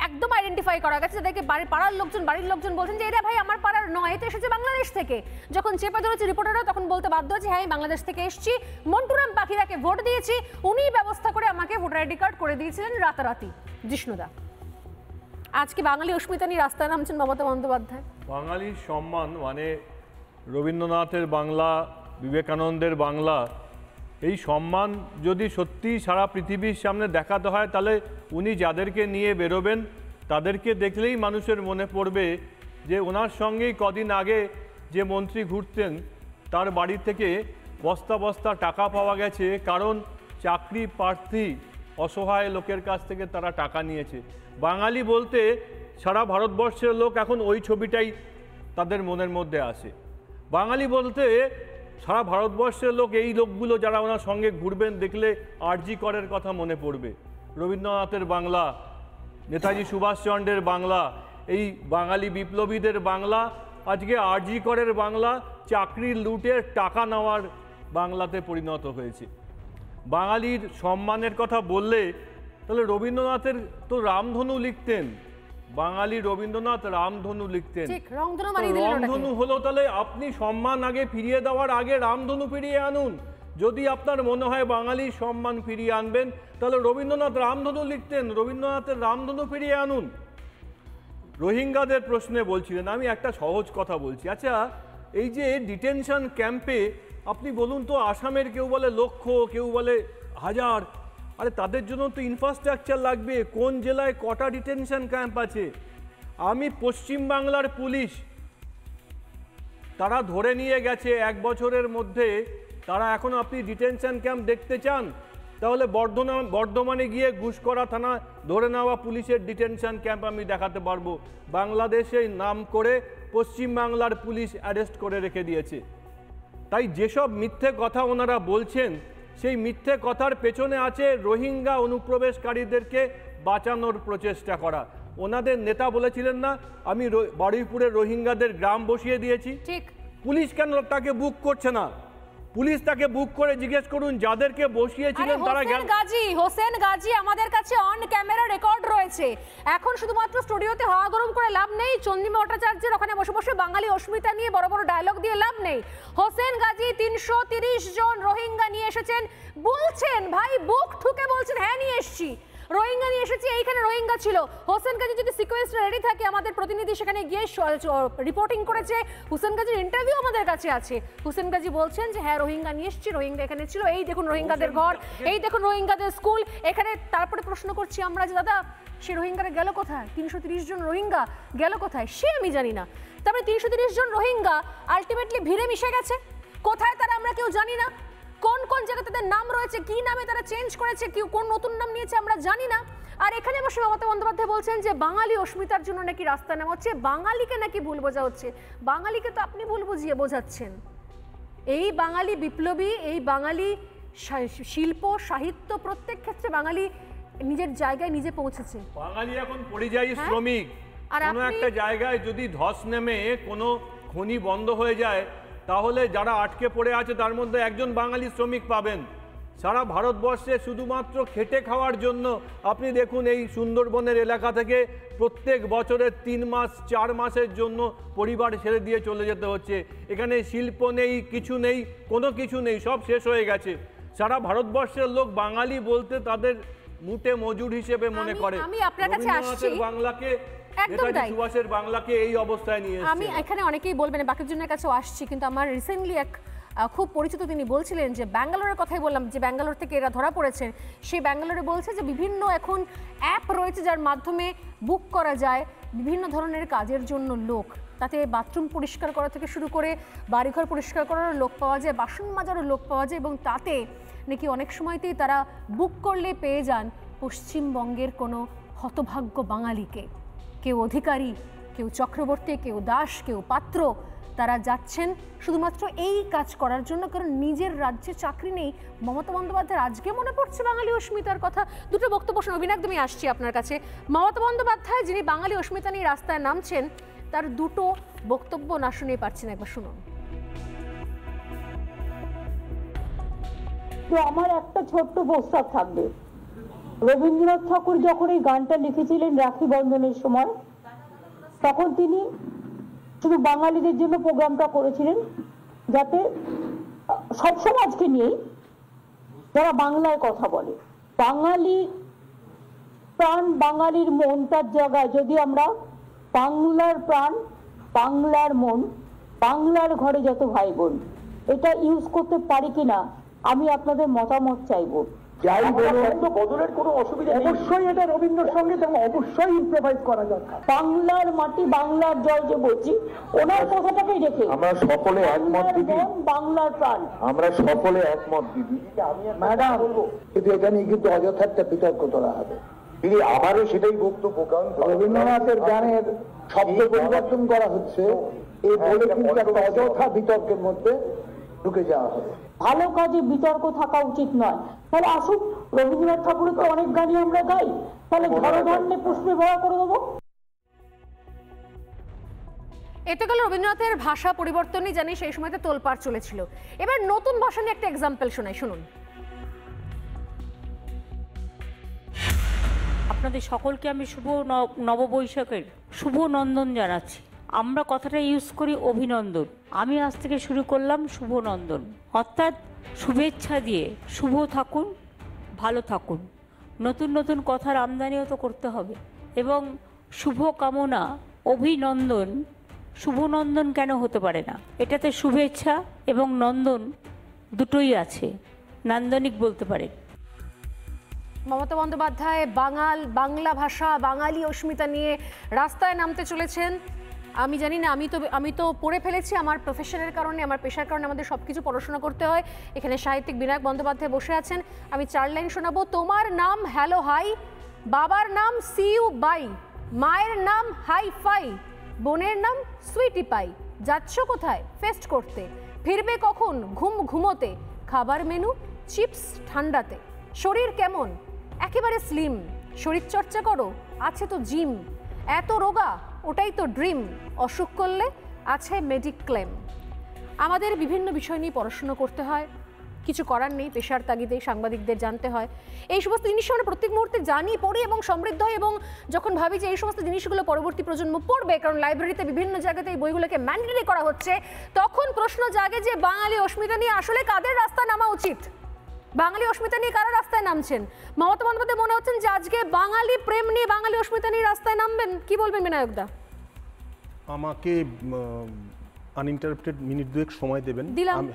একদম আইডেন্টিফাই করা গেছে, যাদেরকে বাড়ির লোকজন বলছেন যে এরা ভাই আমার পাড়ার নয়, এটা এসেছে বাংলাদেশ থেকে। যখন চেপে ধরেছে রিপোর্টাররা তখন বলতে বাধ্য হচ্ছে হ্যাঁ বাংলাদেশ থেকে এসেছি, মন্টুরাম পাখিরাকে ভোট দিয়েছি, উনিই ব্যবস্থা করে আমাকে ভোটার আইডি কার্ড করে দিয়েছিলেন রাতারাতি। জিষ্ণুদা, আজকে বাঙালি অস্মিতা নিয়ে রাস্তায় নামছেন মমতা বন্দ্যোপাধ্যায়। বাঙালির সম্মান মানে রবীন্দ্রনাথের বাংলা, বিবেকানন্দের বাংলা, এই সম্মান যদি সত্যি সারা পৃথিবীর সামনে দেখাতে হয় তাহলে উনি যাদেরকে নিয়ে বেরোবেন তাদেরকে দেখলেই মানুষের মনে পড়বে যে ওনার সঙ্গেই কদিন আগে যে মন্ত্রী ঘুরতেন তার বাড়ি থেকে বস্তা বস্তা টাকা পাওয়া গেছে, কারণ চাকরি প্রার্থী অসহায় লোকের কাছ থেকে তারা টাকা নিয়েছে। বাঙালি বলতে সারা ভারতবর্ষের লোক এখন ওই ছবিটাই তাদের মনের মধ্যে আসে। বাঙালি বলতে সারা ভারতবর্ষের লোক, এই লোকগুলো যারা ওনার সঙ্গে ঘুরবেন দেখলে আরজি করের কথা মনে পড়বে। রবীন্দ্রনাথের বাংলা, নেতাজি সুভাষচন্দ্রের বাংলা, এই বাঙালি বিপ্লবীদের বাংলা আজকে আরজি করের বাংলা, চাকরি লুটের টাকা নেওয়ার বাংলাতে পরিণত হয়েছে। বাঙালির সম্মানের কথা বললে তাহলে রবীন্দ্রনাথের তো রামধনু লিখতেন, বাঙালি রবীন্দ্রনাথ রামধনু লিখতেন। রামধনু হলো, তাহলে আপনি সম্মান আগে ফিরিয়ে দেওয়ার আগে রামধনু ফিরিয়ে আনুন। যদি আপনার মনে হয় বাঙালির সম্মান ফিরিয়ে আনবেন তাহলে রবীন্দ্রনাথ রামধনু লিখতেন, রবীন্দ্রনাথের রামধনু ফিরিয়ে আনুন। রোহিঙ্গাদের প্রশ্নে বলছিলেন, আমি একটা সহজ কথা বলছি। আচ্ছা, এই যে ডিটেনশন ক্যাম্পে আপনি বলুন তো, আসামের কেউ বলে লক্ষ, কেউ বলে হাজার, আরে তাদের জন্য তো ইনফ্রাস্ট্রাকচার লাগবে। কোন জেলায় কটা ডিটেনশন ক্যাম্প আছে? আমি পশ্চিমবাংলার পুলিশ, তারা ধরে নিয়ে গেছে 1 বছরের মধ্যে, তারা এখন আপনি ডিটেনশন ক্যাম্প দেখতে চান তাহলে বর্ধমানে গিয়ে ঘুষকরা থানা ধরে নেওয়া পুলিশের ডিটেনশন ক্যাম্প আমি দেখাতে পারবো। বাংলাদেশে নাম করে পশ্চিমবাংলার পুলিশ অ্যারেস্ট করে রেখে দিয়েছে। তাই যেসব মিথ্যে কথা ওনারা বলছেন, সেই মিথ্যে কথার পেছনে আছে রোহিঙ্গা অনুপ্রবেশকারীদেরকে বাঁচানোর প্রচেষ্টা করা। ওনাদের নেতা বলেছিলেন না, আমি বারুইপুরের রোহিঙ্গাদের গ্রাম বসিয়ে দিয়েছি। ঠিক। পুলিশ কেন তাকে বুক করছে না? পুলিশ তাকে বুক করে জিজ্ঞেস করুন যাদেরকে বসিয়েছিলেন তারা। হোসেন গাজী আমাদের কাছে অন ক্যামেরা রেকর্ড রয়েছে। এখন শুধুমাত্র স্টুডিওতে হাওয়া গরম করে লাভ নেই, চন্দ্রিমা ভট্টাচার্যের ওখানে বসে বসে বাঙালি অস্মিতা নিয়ে বড় বড় ডায়লগ দিয়ে লাভ নেই। হোসেন গাজী 330 জন রোহিঙ্গা নিয়ে এসেছেন, বলছেন ভাই বুক ঠুকে বলছেন হ্যাঁ নিয়ে এসেছি, রোহিঙ্গা নিয়ে এসেছি, এইখানে রোহিঙ্গা ছিল। হোসেন গাজী যদি সিকোয়েন্সটা রেডি থাকে, আমাদের প্রতিনিধি সেখানে গিয়ে রিপোর্টিং করেছে, হোসেন গাজীর ইন্টারভিউ আমাদের কাছে আছে। হোসেন গাজী বলছেন যে হ্যাঁ রোহিঙ্গা নিয়ে এসেছি, রোহিঙ্গা এখানে ছিল, এই দেখুন রোহিঙ্গাদের ঘর, এই দেখুন রোহিঙ্গাদের স্কুল এখানে। তারপরে প্রশ্ন করছি আমরা যে দাদা সে রোহিঙ্গারা গেল কোথায়? 330 জন রোহিঙ্গা গেল কোথায় সে আমি জানি না। তারপরে 330 জন রোহিঙ্গা আলটিমেটলি ভিড়ে মিশে গেছে, কোথায় তারা আমরা কেউ জানি না, কোন কোন জায়গায় তাদের নাম রয়েছে, কি নামে তারা চেঞ্জ করেছে, কেউ কোন নতুন নাম নিয়েছে আমরা জানি না। আর এখানে বসে মমতা বন্দ্যোপাধ্যায় বলছেন যে বাঙালি অস্মিতার জন্য নাকি রাস্তা নেওয়া হচ্ছে, বাঙালিকে নাকি ভুল বোঝা হচ্ছে। বাঙালিকে তো আপনি ভুল বুঝিয়ে বোঝাচ্ছেন। এই বাঙালি বিপ্লবী, এই বাঙালি শিল্প সাহিত্য প্রত্যেক ক্ষেত্রে বাঙালি নিজের জায়গায় নিজে পৌঁছেছে। বাঙালি এখন পরিযায়ী শ্রমিক। কোনো একটা জায়গায় যদি ধস নেমে কোনো খনি বন্ধ হয়ে যায় তাহলে যারা আটকে পড়ে আছে তার মধ্যে একজন বাঙালি শ্রমিক পাবেন। সারা ভারতবর্ষে শুধুমাত্র খেটে খাওয়ার জন্য আপনি দেখুন এই সুন্দরবনের এলাকা থেকে প্রত্যেক বছরের 3 মাস 4 মাসের জন্য পরিবার ছেড়ে দিয়ে চলে যেতে হচ্ছে। এখানে শিল্প নেই, কিছু নেই, কোনো কিছু নেই, সব শেষ হয়ে গেছে। সারা ভারতবর্ষের লোক বাঙালি বলতে তাদের মুটে মজুর হিসেবে মনে করে। আমি আপনার কাছে আসছি, বাংলাকে নেতাজি সুভাষের বাংলাকে এই অবস্থায় নিয়ে এসেছে। আমি এখানে অনেকেই বলবেন বাকির জনের কাছেও আসছি, কিন্তু আমার রিসেন্টলি এক খুব পরিচিত তিনি বলছিলেন যে ব্যাঙ্গালোরের কথাই বললাম, যে ব্যাঙ্গালোর থেকে এরা ধরা পড়েছেন, সেই ব্যাঙ্গালোরে বলছে যে বিভিন্ন এখন অ্যাপ রয়েছে যার মাধ্যমে বুক করা যায় বিভিন্ন ধরনের কাজের জন্য লোক। তাতে বাথরুম পরিষ্কার করা থেকে শুরু করে বাড়িঘর পরিষ্কার করারও লোক পাওয়া যায়, বাসন মাজারও লোক পাওয়া যায়, এবং তাতে নাকি অনেক সময়তেই তারা বুক করলে পেয়ে যান পশ্চিমবঙ্গের কোনো হতভাগ্য বাঙালিকে। কেউ অধিকারী, কেউ চক্রবর্তী, কেউ দাস, কেউ পাত্র, তারা যাচ্ছেন শুধুমাত্র এই কাজ করার জন্য, কারণ নিজের রাজ্যে চাকরি নেই। মমতা বন্দ্যোপাধ্যায়ের আজকে মনে পড়ছে বাঙালি অস্মিতার কথা। দুটো বক্তব্য শোনো, অভিনাক তুমি আসছি আপনার কাছে। মমতা বন্দ্যোপাধ্যায় যিনি বাঙালি অস্মিতা নিয়ে রাস্তায় নামছেন, তার দুটো বক্তব্য না শুনে পারছেন, একবার শুনুন। তো আমার একটা ছোট্ট প্রস্তাব থাকবে, রবীন্দ্রনাথ ঠাকুর যখন এই গানটা লিখেছিলেন রাখি বন্ধনের সময়, তখন তিনি শুধু বাঙালিদের জন্য প্রোগ্রামটা করেছিলেন, যাতে সব সমাজকে নিয়েই যারা বাংলায় কথা বলে, বাঙালি প্রাণ বাঙালির মন, তার জায়গায় যদি আমরা বাংলার প্রাণ বাংলার মন বাংলার ঘরে যত ভাই বোন, এটা ইউজ করতে পারি কিনা আমি আপনাদের মতামত চাইবো। বদলের কোনো অসুবিধা নেই, অবশ্যই এটা রবীন্দ্রের সঙ্গে অবশ্যই ইম্প্রোভাইজ করা দরকার। বাংলার মাটি বাংলার জল যে বলছি, ওনার কথাটাকেই রেখে আমরা সকলে একমত দিদি, বাংলার প্রাণ আমরা সকলে একমত দিদি। ম্যাডাম বলবো কিন্তু এটা নিয়ে কিন্তু অযথা একটা বিতর্ক তোলা হবে দিদি, আমারও সেটাই বক্তব্য। কারণ রবীন্দ্রনাথের গানের শব্দ পরিবর্তন করা হচ্ছে এই বলে কিন্তু একটা অযথা বিতর্কের মধ্যে ঢুকে যাওয়া হবে। ভালো কাজে বিতর্ক থাকা উচিত নয়। তাহলে আসুক, রবীন্দ্রনাথ ঠাকুরের তো অনেক গানই আমরা গাই, তাহলে ধরধান্যে পুষ্পে ভরা করে দেবো। এতে গেল রবীন্দ্রনাথের ভাষা পরিবর্তনই জানি সেই সময়তে তোলপাড় চলেছিল। এবার নতুন ভাষা নিয়ে একটা এক্সাম্পল শোনাই, শুনুন। আপনাদের সকলকে আমি শুভ নববৈশাখের শুভ নন্দন জানাচ্ছি। আমরা কথাটা ইউজ করি অভিনন্দন, আমি আজ থেকে শুরু করলাম শুভ নন্দন, অর্থাৎ শুভেচ্ছা দিয়ে শুভ থাকুন, ভালো থাকুন। নতুন নতুন কথার আমদানিও তো করতে হবে, এবং শুভ কামনা, অভিনন্দন, শুভনন্দন কেন হতে পারে না? এটাতে শুভেচ্ছা এবং নন্দন দুটোই আছে, নান্দনিক বলতে পারে। মমতা বন্দ্যোপাধ্যায় বাংলা ভাষা, বাঙালি অস্মিতা নিয়ে রাস্তায় নামতে চলেছেন। আমি জানি না, আমি তো পড়ে ফেলেছি, আমার প্রফেশনের কারণে, আমার পেশার কারণে আমাদের সব কিছু পড়াশোনা করতে হয়। এখানে সাহিত্যিক বিনায়ক বন্দ্যোপাধ্যায় বসে আছেন। আমি 4 লাইন শোনাবো। তোমার নাম হ্যালো হাই, বাবার নাম সি ইউ বাই, মায়ের নাম হাই ফাই, বোনের নাম সুইটি পাই, যাচ্ছ কোথায় ফেস্ট করতে, ফিরবে কখন ঘুমোতে, খাবার মেনু চিপস ঠান্ডাতে, শরীর কেমন একেবারে স্লিম, শরীর চর্চা করো আছে তো জিম, এত রোগা ওটাই তো ড্রিম, অসুখ করলে আছে মেডিক্লেম। আমাদের বিভিন্ন বিষয় নিয়ে পড়াশুনো করতে হয়, কিছু করার নেই, পেশার তাগিদে সাংবাদিকদের জানতে হয়। এই সমস্ত জিনিস আমরা প্রত্যেক মুহূর্তে জানি, পড়ি এবং সমৃদ্ধ হয়, এবং যখন ভাবি যে এই সমস্ত জিনিসগুলো পরবর্তী প্রজন্ম পড়বে, কারণ লাইব্রেরিতে বিভিন্ন জায়গাতে এই বইগুলোকে ম্যান্ডেটরি করা হচ্ছে, তখন প্রশ্ন জাগে যে বাঙালি অস্মিতা নিয়ে আসলে কাদের রাস্তায় নামা উচিত? বাঙালি অস্মিতা নিয়ে কারা রাস্তায় নামছেন? মমতা বন্দ্যোপাধ্যায় মনে হচ্ছেন যে আজকে বাঙালি প্রেম নিয়ে বাঙালি অস্মিতা নিয়ে রাস্তায় নামবেন। কি বলবেন বিনায়ক দা? আমাকে আনইন্টারাপ্টেড মিনিট 2 সময় দেবেন।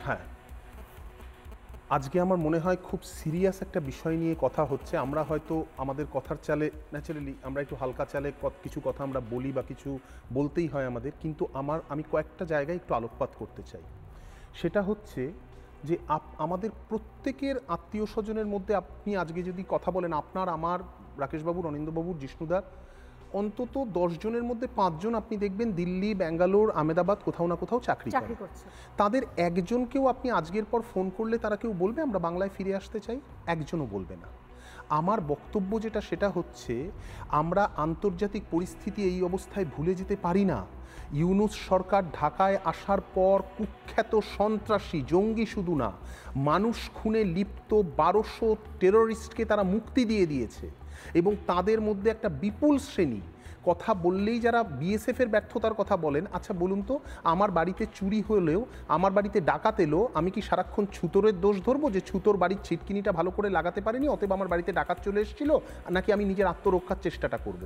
হ্যাঁ, আজকে আমার মনে হয় খুব সিরিয়াস একটা বিষয় নিয়ে কথা হচ্ছে। আমরা হয়তো আমাদের কথার চালে ন্যাচারালি আমরা একটু হালকা চালে কিছু কথা আমরা বলি বা কিছু বলতেই হয় আমাদের, কিন্তু আমি কয়েকটা জায়গায় একটু আলোকপাত করতে চাই। সেটা হচ্ছে যে আমাদের প্রত্যেকের আত্মীয় স্বজনের মধ্যে আপনি আজকে যদি কথা বলেন, আপনার, আমার, রাকেশবাবুর, অনিন্দ্যবাবুর, জিষ্ণুদার, অন্তত 10 জনের মধ্যে 5 জন আপনি দেখবেন দিল্লি, ব্যাঙ্গালোর, আহমেদাবাদ কোথাও না কোথাও চাকরি করছে। তাদের একজনকেও আপনি আজকের পর ফোন করলে তারা কেউ বলবে আমরা বাংলায় ফিরে আসতে চাই? একজনও বলবে না। আমার বক্তব্য যেটা সেটা হচ্ছে আমরা আন্তর্জাতিক পরিস্থিতি এই অবস্থায় ভুলে যেতে পারি না। ইউনূস সরকার ঢাকায় আসার পর কুখ্যাত সন্ত্রাসী, জঙ্গি শুধু না, মানুষ খুনে লিপ্ত 1200 টেররিস্টকে তারা মুক্তি দিয়ে দিয়েছে, এবং তাদের মধ্যে একটা বিপুল শ্রেণী কথা বললেই যারা বিএসএফের ব্যর্থতার কথা বলেন, আচ্ছা বলুন তো, আমার বাড়িতে চুরি হলেও, আমার বাড়িতে ডাকাত এলো, আমি কি সারাক্ষণ ছুতোরের দোষ ধরবো যে ছুতোর বাড়ির ছিটকিনিটা ভালো করে লাগাতে পারেনি অতএব আমার বাড়িতে ডাকাত চলে এসেছিল, নাকি আমি নিজের আত্মরক্ষার চেষ্টাটা করব?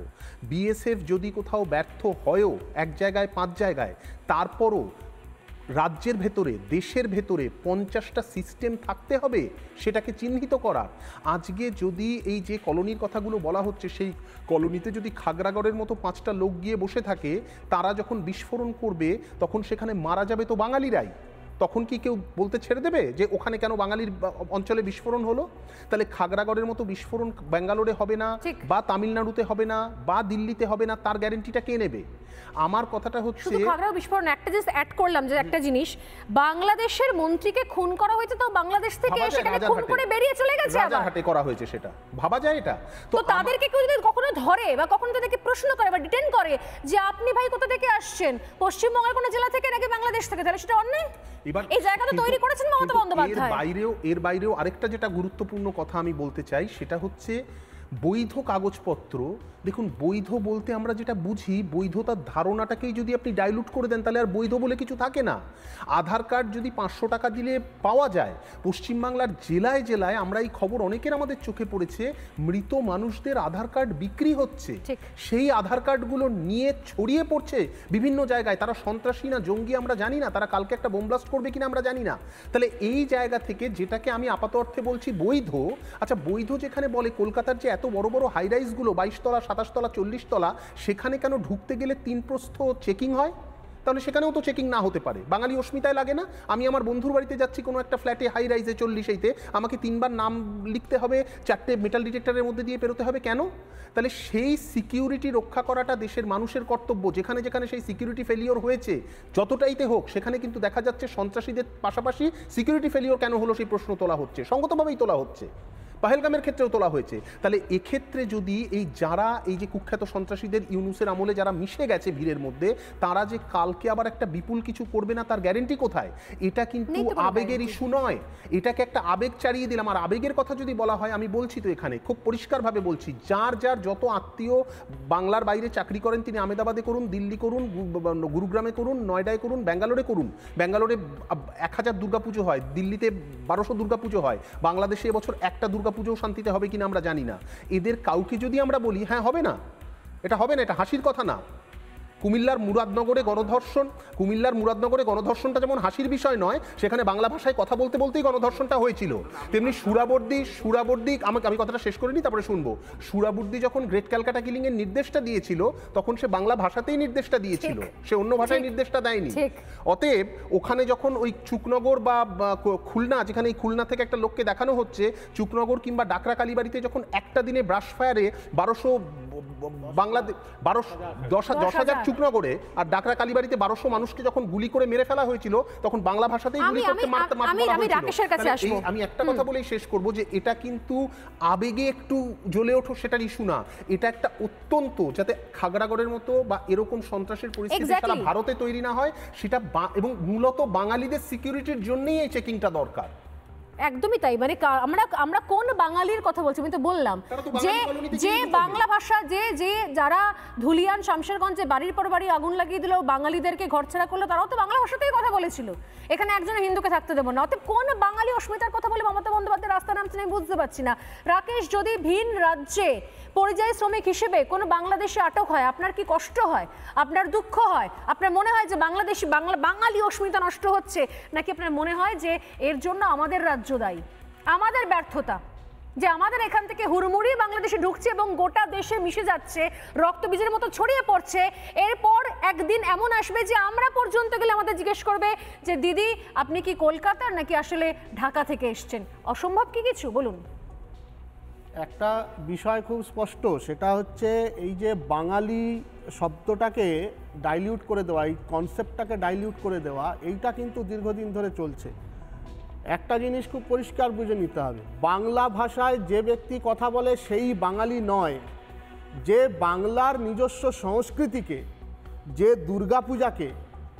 বিএসএফ যদি কোথাও ব্যর্থ হয়ও, এক জায়গায় 5 জায়গায়, তারপরও রাজ্যের ভেতরে, দেশের ভেতরে 50টা সিস্টেম থাকতে হবে সেটাকে চিহ্নিত করার। আজকে যদি এই যে কলোনির কথাগুলো বলা হচ্ছে, সেই কলোনিতে যদি খাগড়াগড়ের মতো 5টা লোক গিয়ে বসে থাকে, তারা যখন বিস্ফোরণ করবে তখন সেখানে মারা যাবে তো বাঙালিরাই, তখন কি কেউ বলতে ছেড়ে দেবে যে ওখানে কেন বাঙালির অঞ্চলে বিস্ফোরণ হলো? তাহলে খাগড়াগড়ের মতো বিস্ফোরণ ব্যাঙ্গালোরে হবে না, বা তামিলনাড়ুতে হবে না, বা দিল্লিতে হবে না, তার গ্যারেন্টিটা কে নেবে? আমার কথাটা হচ্ছে খাগড়া বিস্ফোরণ একটা জাস্ট অ্যাড করলাম যে একটা জিনিস, বাংলাদেশের মন্ত্রীকে খুন করা হয়েছে, তো বাংলাদেশ থেকে সেখানে খুন করে বেরিয়ে চলে গেছে, আবার রাজারহাটে করা হয়েছে, সেটা ভাবা যায়? এটা তো তাদেরকে কেউ যদি কখনো ধরে বা কখনো তাদেরকে প্রশ্ন করে বা ডিটেইন করে যে আপনি ভাই কোথা থেকে আসছেন, পশ্চিমবঙ্গের কোন জেলা থেকে নাকি বাংলাদেশ থেকে, তাহলে সেটা অন্যায়? এই জায়গাটা তৈরি করেছেন মমতা বন্দ্যোপাধ্যায়। এর বাইরেও আরেকটা যেটা গুরুত্বপূর্ণ কথা আমি বলতে চাই, সেটা হচ্ছে বৈধ কাগজপত্র। দেখুন, বৈধ বলতে আমরা যেটা বুঝি, বৈধতার ধারণাটাকেই যদি আপনি ডাইলুট করে দেন তাহলে আর বৈধ বলে কিছু থাকে না। আধার কার্ড যদি 500 টাকা দিলে পাওয়া যায়, পশ্চিমবাংলার জেলায় জেলায় আমরা এই খবর অনেকের আমাদের চোখে পড়েছে, মৃত মানুষদের আধার কার্ড বিক্রি হচ্ছে, সেই আধার কার্ডগুলো নিয়ে ছড়িয়ে পড়ছে বিভিন্ন জায়গায়। তারা সন্ত্রাসী না জঙ্গি আমরা জানি না, তারা কালকে একটা বোমব্লাস্ট করবে কিনা আমরা জানি না। তাহলে এই জায়গা থেকে যেটাকে আমি আপাত অর্থে বলছি বৈধ, আচ্ছা বৈধ যেখানে বলে, কলকাতার যে এত বড় বড় হাইরাইজগুলো 22 তলা, 27 তলা, 40 তলা, সেখানে কেন ঢুকতে গেলে 3 প্রস্থ চেকিং হয়? তাহলে সেখানেও তো চেকিং না হতে পারে। বাঙালি অস্মিতায় লাগে না? আমি আমার বন্ধুর বাড়িতে যাচ্ছি কোনো একটা ফ্ল্যাটে, হাই রাইজে 40-এইতে, আমাকে 3বার নাম লিখতে হবে, 4টে মেটাল ডিটেক্টরের মধ্যে দিয়ে পেরোতে হবে, কেন? তাহলে সেই সিকিউরিটি রক্ষা করাটা দেশের মানুষের কর্তব্য। যেখানে যেখানে সেই সিকিউরিটি ফেলিওর হয়েছে, যতটাইতে হোক, সেখানে কিন্তু দেখা যাচ্ছে সন্ত্রাসীদের পাশাপাশি সিকিউরিটি ফেলিওর কেন হলো সেই প্রশ্ন তোলা হচ্ছে, সঙ্গতভাবেই তোলা হচ্ছে। পাহেলগামের ক্ষেত্রেও তোলা হয়েছে। তাহলে এক্ষেত্রে যদি যারা এই যে কুখ্যাত সন্ত্রাসীদের ইউনুসের আমলে যারা মিশে গেছে ভিড়ের মধ্যে, তারা যে কালকে আবার একটা বিপুল কিছু করবে না তার গ্যারেন্টি কোথায়? এটা কিন্তু আবেগের ইস্যু নয়, এটাকে একটা আবেগ চালিয়ে দিলাম। আর আবেগের কথা যদি বলা হয়, আমি বলছি তো এখানে খুব পরিষ্কারভাবে বলছি, যার যার যত আত্মীয় বাংলার বাইরে চাকরি করেন, তিনি আহমেদাবাদে করুন, দিল্লি করুন, গুরুগ্রামে করুন, নয়ডায় করুন, ব্যাঙ্গালোরে করুন। ব্যাঙ্গালোরে 1000 দুর্গাপুজো হয়, দিল্লিতে 1200 দুর্গাপুজো হয়, বাংলাদেশে এবছর একটা দুর্গাপুজো শান্তিতে হবে কিনা আমরা জানি না। এদের কাউকে যদি আমরা বলি হ্যাঁ হবে না, এটা হবে না, এটা হাসির কথা না। কুমিল্লার মুরাদনগরে গণধর্ষণটা যেমন হাসির বিষয় নয়, সেখানে বাংলা ভাষায় কথা বলতে বলতেই গণধর্ষণটা হয়েছিল, তেমনি সুরাবর্দী আমি কথাটা শেষ করে নিই তারপরে শুনবো। সুরাবর্দী যখন গ্রেট ক্যালকাটা কিলিং এর নির্দেশটা দিয়েছিল, তখন সে বাংলা ভাষাতেই নির্দেশটা দিয়েছিল, সে অন্য ভাষায় নির্দেশটা দেয়নি। অতএব ওখানে যখন ওই চুকনগর বা খুলনা, যেখানে এই খুলনা থেকে একটা লোককে দেখানো হচ্ছে, চুকনগর কিংবা ডাকরা কালীবাড়িতে যখন একটা দিনে ব্রাশ ফায়ারে 10,000 চুকনগরে আর ডাকরা কালীবাড়িতে 1200 মানুষকে যখন গুলি করে মেরে ফেলা হয়েছিল, তখন বাংলা ভাষাতেই গুলি করতে মারতে আমি একটা কথা বলেই শেষ করব যে এটা কিন্তু আবেগে একটু জ্বলে ওঠো সেটার ইস্যু না, এটা একটা অত্যন্ত, যাতে খাগড়াগড়ের মতো বা এরকম সন্ত্রাসের পরিস্থিতি সারা ভারতে তৈরি না হয় সেটা, এবং মূলত বাঙালিদের সিকিউরিটির জন্যই এই চেকিংটা দরকার। একদমই তাই। মানে আমরা কোন বাঙালির কথা বলছি? আমি তো বললাম যে বাংলা ভাষা, যে যারা ধুলিয়ান শামশেরগঞ্জে বাড়ির পর বাড়ি আগুন লাগিয়ে দিল, বাঙালিদেরকে ঘরছাড়া করলো, তারাও তো বাংলা ভাষাতেই কথা বলেছিল। এখানে একজন হিন্দুকে থাকতে দেবো না। অতএব কোন বাঙালি অস্মিতার কথা বলে মমতা বন্দ্যোপাধ্যায় রাস্তা নামছেন আমি বুঝতে পারছি না। রাকেশ, যদি ভিন রাজ্যে পরিযায়ী শ্রমিক হিসেবে কোনো বাংলাদেশে আটক হয়, আপনার কি কষ্ট হয়? আপনার দুঃখ হয়? আপনার মনে হয় যে বাঙালি অস্মিতা নষ্ট হচ্ছে? নাকি আপনার মনে হয় যে এর জন্য আমাদের রাজ্য দায়ী, আমাদের ব্যর্থতা, যে আমাদের এখান থেকে হুড়মুড়ি বাংলাদেশে ঢুকছে এবং গোটা দেশে মিশে যাচ্ছে, রক্তবীজের মতো ছড়িয়ে পড়ছে? এরপর একদিন এমন আসবে যে আমরা পর্যন্ত গেলে আমাদের জিজ্ঞেস করবে যে দিদি আপনি কি কলকাতার নাকি আসলে ঢাকা থেকে এসছেন? অসম্ভব কি কিছু? বলুন। একটা বিষয় খুব স্পষ্ট, সেটা হচ্ছে এই যে বাঙালি শব্দটাকে ডাইলিউট করে দেওয়া, এই কনসেপ্টটাকে ডাইলিউট করে দেওয়া, এইটা কিন্তু দীর্ঘদিন ধরে চলছে। একটা জিনিস খুব পরিষ্কার বুঝে নিতে হবে, বাংলা ভাষায় যে ব্যক্তি কথা বলে সেই বাঙালি নয়। যে বাংলার নিজস্ব সংস্কৃতিকে, যে দুর্গাপূজাকে,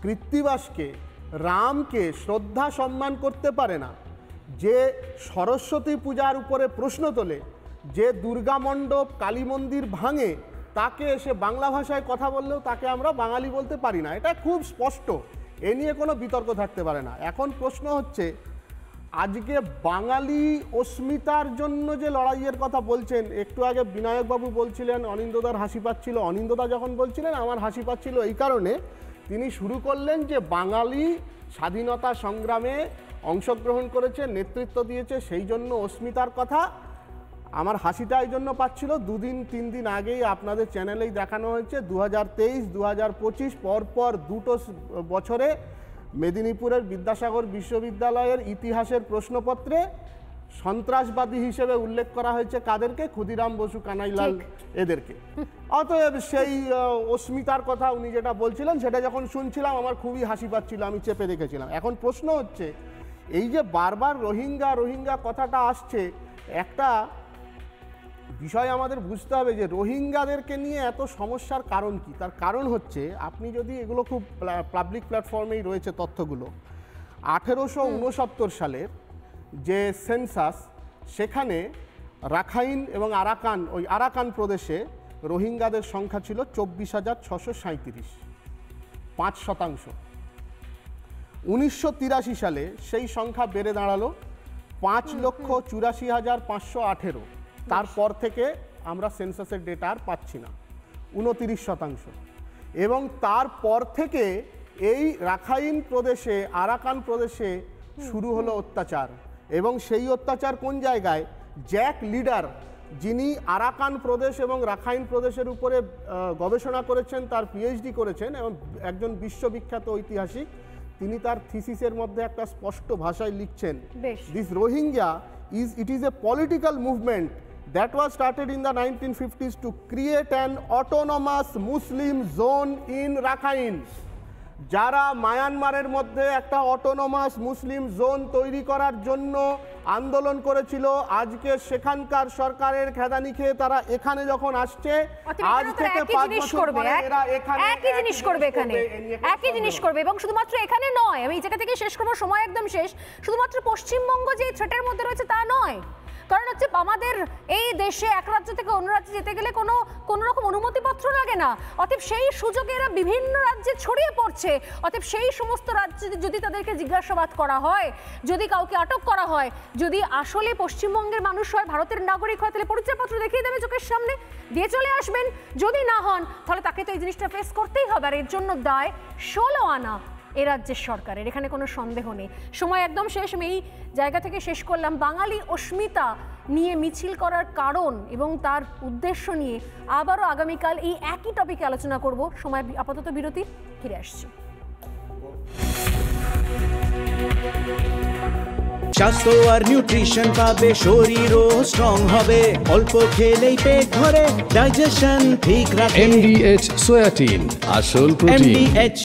কৃত্তিবাসকে, রামকে শ্রদ্ধা সম্মান করতে পারে না, যে সরস্বতী পূজার উপরে প্রশ্ন তোলে, যে দুর্গা মণ্ডপ, কালী মন্দির ভাঙে, তাকে এসে বাংলা ভাষায় কথা বললেও তাকে আমরা বাঙালি বলতে পারি না। এটা খুব স্পষ্ট, এ নিয়ে কোনো বিতর্ক থাকতে পারে না। এখন প্রশ্ন হচ্ছে, আজকে বাঙালি অস্মিতার জন্য যে লড়াইয়ের কথা বলছেন, একটু আগে বিনায়কবাবু বলছিলেন অনিন্দদার হাসি পাচ্ছিল। অনিন্দদা যখন বলছিলেন আমার হাসি পাচ্ছিল এই কারণে, তিনি শুরু করলেন যে বাঙালি স্বাধীনতা সংগ্রামে অংশগ্রহণ করেছে, নেতৃত্ব দিয়েছে, সেই জন্য অস্মিতার কথা। আমার হাসিটা এই জন্য পাচ্ছিল, 2-3 দিন আগেই আপনাদের চ্যানেলেই দেখানো হয়েছে 2023, 2025 পরপর 2টো বছরে মেদিনীপুরের বিদ্যাসাগর বিশ্ববিদ্যালয়ের ইতিহাসের প্রশ্নপত্রে সন্ত্রাসবাদী হিসেবে উল্লেখ করা হয়েছে কাদেরকে? ক্ষুদিরাম বসু, কানাইলাল, এদেরকে। অতএব সেই অস্মিতার কথা উনি যেটা বলছিলেন, সেটা যখন শুনছিলাম আমার খুবই হাসি পাচ্ছিল, আমি চেপে রেখেছিলাম। এখন প্রশ্ন হচ্ছে, এই যে বারবার রোহিঙ্গা কথাটা আসছে, একটা বিষয় আমাদের বুঝতে হবে যে রোহিঙ্গাদেরকে নিয়ে এত সমস্যার কারণ কি। তার কারণ হচ্ছে, আপনি যদি এগুলো খুব পাবলিক প্ল্যাটফর্মেই রয়েছে তথ্যগুলো, 1869 সালের যে সেন্সাস, সেখানে রাখাইন এবং আরাকান প্রদেশে রোহিঙ্গাদের সংখ্যা ছিল 24,637, 5%। 1983 সালে সেই সংখ্যা বেড়ে দাঁড়ালো 5,84,518। তারপর থেকে আমরা সেন্সাসের ডেটা আর পাচ্ছি না, 29%। এবং তারপর থেকে এই রাখাইন প্রদেশে, আরাকান প্রদেশে শুরু হলো অত্যাচার। এবং সেই অত্যাচার কোন জায়গায়? জ্যাক লিডার যিনি আরাকান প্রদেশ এবং রাখাইন প্রদেশের উপরে গবেষণা করেছেন, তার পিএইচডি করেছেন এবং একজন বিশ্ববিখ্যাত ঐতিহাসিক, তিনি তার থিসিসের মধ্যে একটা স্পষ্ট ভাষায় লিখছেন, this Rohingya it is a political movement that was started in the 1950s to create an autonomous Muslim zone in Rakhine. যারা মায়ানমারের মধ্যে একটা অটোনমাস মুসলিম জোন তৈরি করার জন্য আন্দোলন করেছিল, আজকে সেখানকার সরকারের খেদানি খেয়ে তারা এখানে যখন আসছে, আজ থেকে 5 বছর পরে এরা এখানে একই জিনিস করবে, একই জিনিস করবে। এবং শুধুমাত্র এখানে নয়, আমি এই জায়গা থেকে শেষ করবো, সময় একদম শেষ, শুধুমাত্র পশ্চিমবঙ্গ যে থ্রেটের মধ্যে রয়েছে তা নয়, কারণ হচ্ছে আমাদের এই দেশে এক রাজ্য থেকে অন্য রাজ্যে যেতে গেলে কোনো রকম অনুমতিপত্র লাগে না। অতএব সেই সুযোগে এরা বিভিন্ন রাজ্যে ছড়িয়ে পড়ছে। অতএব সেই সমস্ত রাজ্যে যদি তাদেরকে জিজ্ঞাসাবাদ করা হয়, যদি কাউকে আটক করা হয়, যদি আসলে পশ্চিমবঙ্গের মানুষ হয়, ভারতের নাগরিক হয়, তাহলে পরিচয়পত্র দেখিয়ে দেবে চোখের সামনে, দিয়ে চলে আসবেন। যদি না হন তাহলে তাকে তো এই জিনিসটা ফেস করতেই হবে, আর এর জন্য দায় 16 আনা এ রাজ্যের সরকারের, এখানে কোনো সন্দেহ নেই। সময় একদম শেষ, আমি এই জায়গা থেকে শেষ করলাম। বাঙালি অস্মিতা নিয়ে মিছিল করার কারণ এবং তার উদ্দেশ্য নিয়ে আবারও আগামীকাল এই একই টপিকে আলোচনা করব। সময় আপাতত বিরতি, ফিরে আসছি। স্বাস্থ্য আর নিউট্রিশন পাবে, শরীরও স্ট্রং হবে, অল্প খেলেই পেট ভরে, ডাইজেশন ঠিক রাখে। MDH সোয়াটিন, আসল প্রোটিন।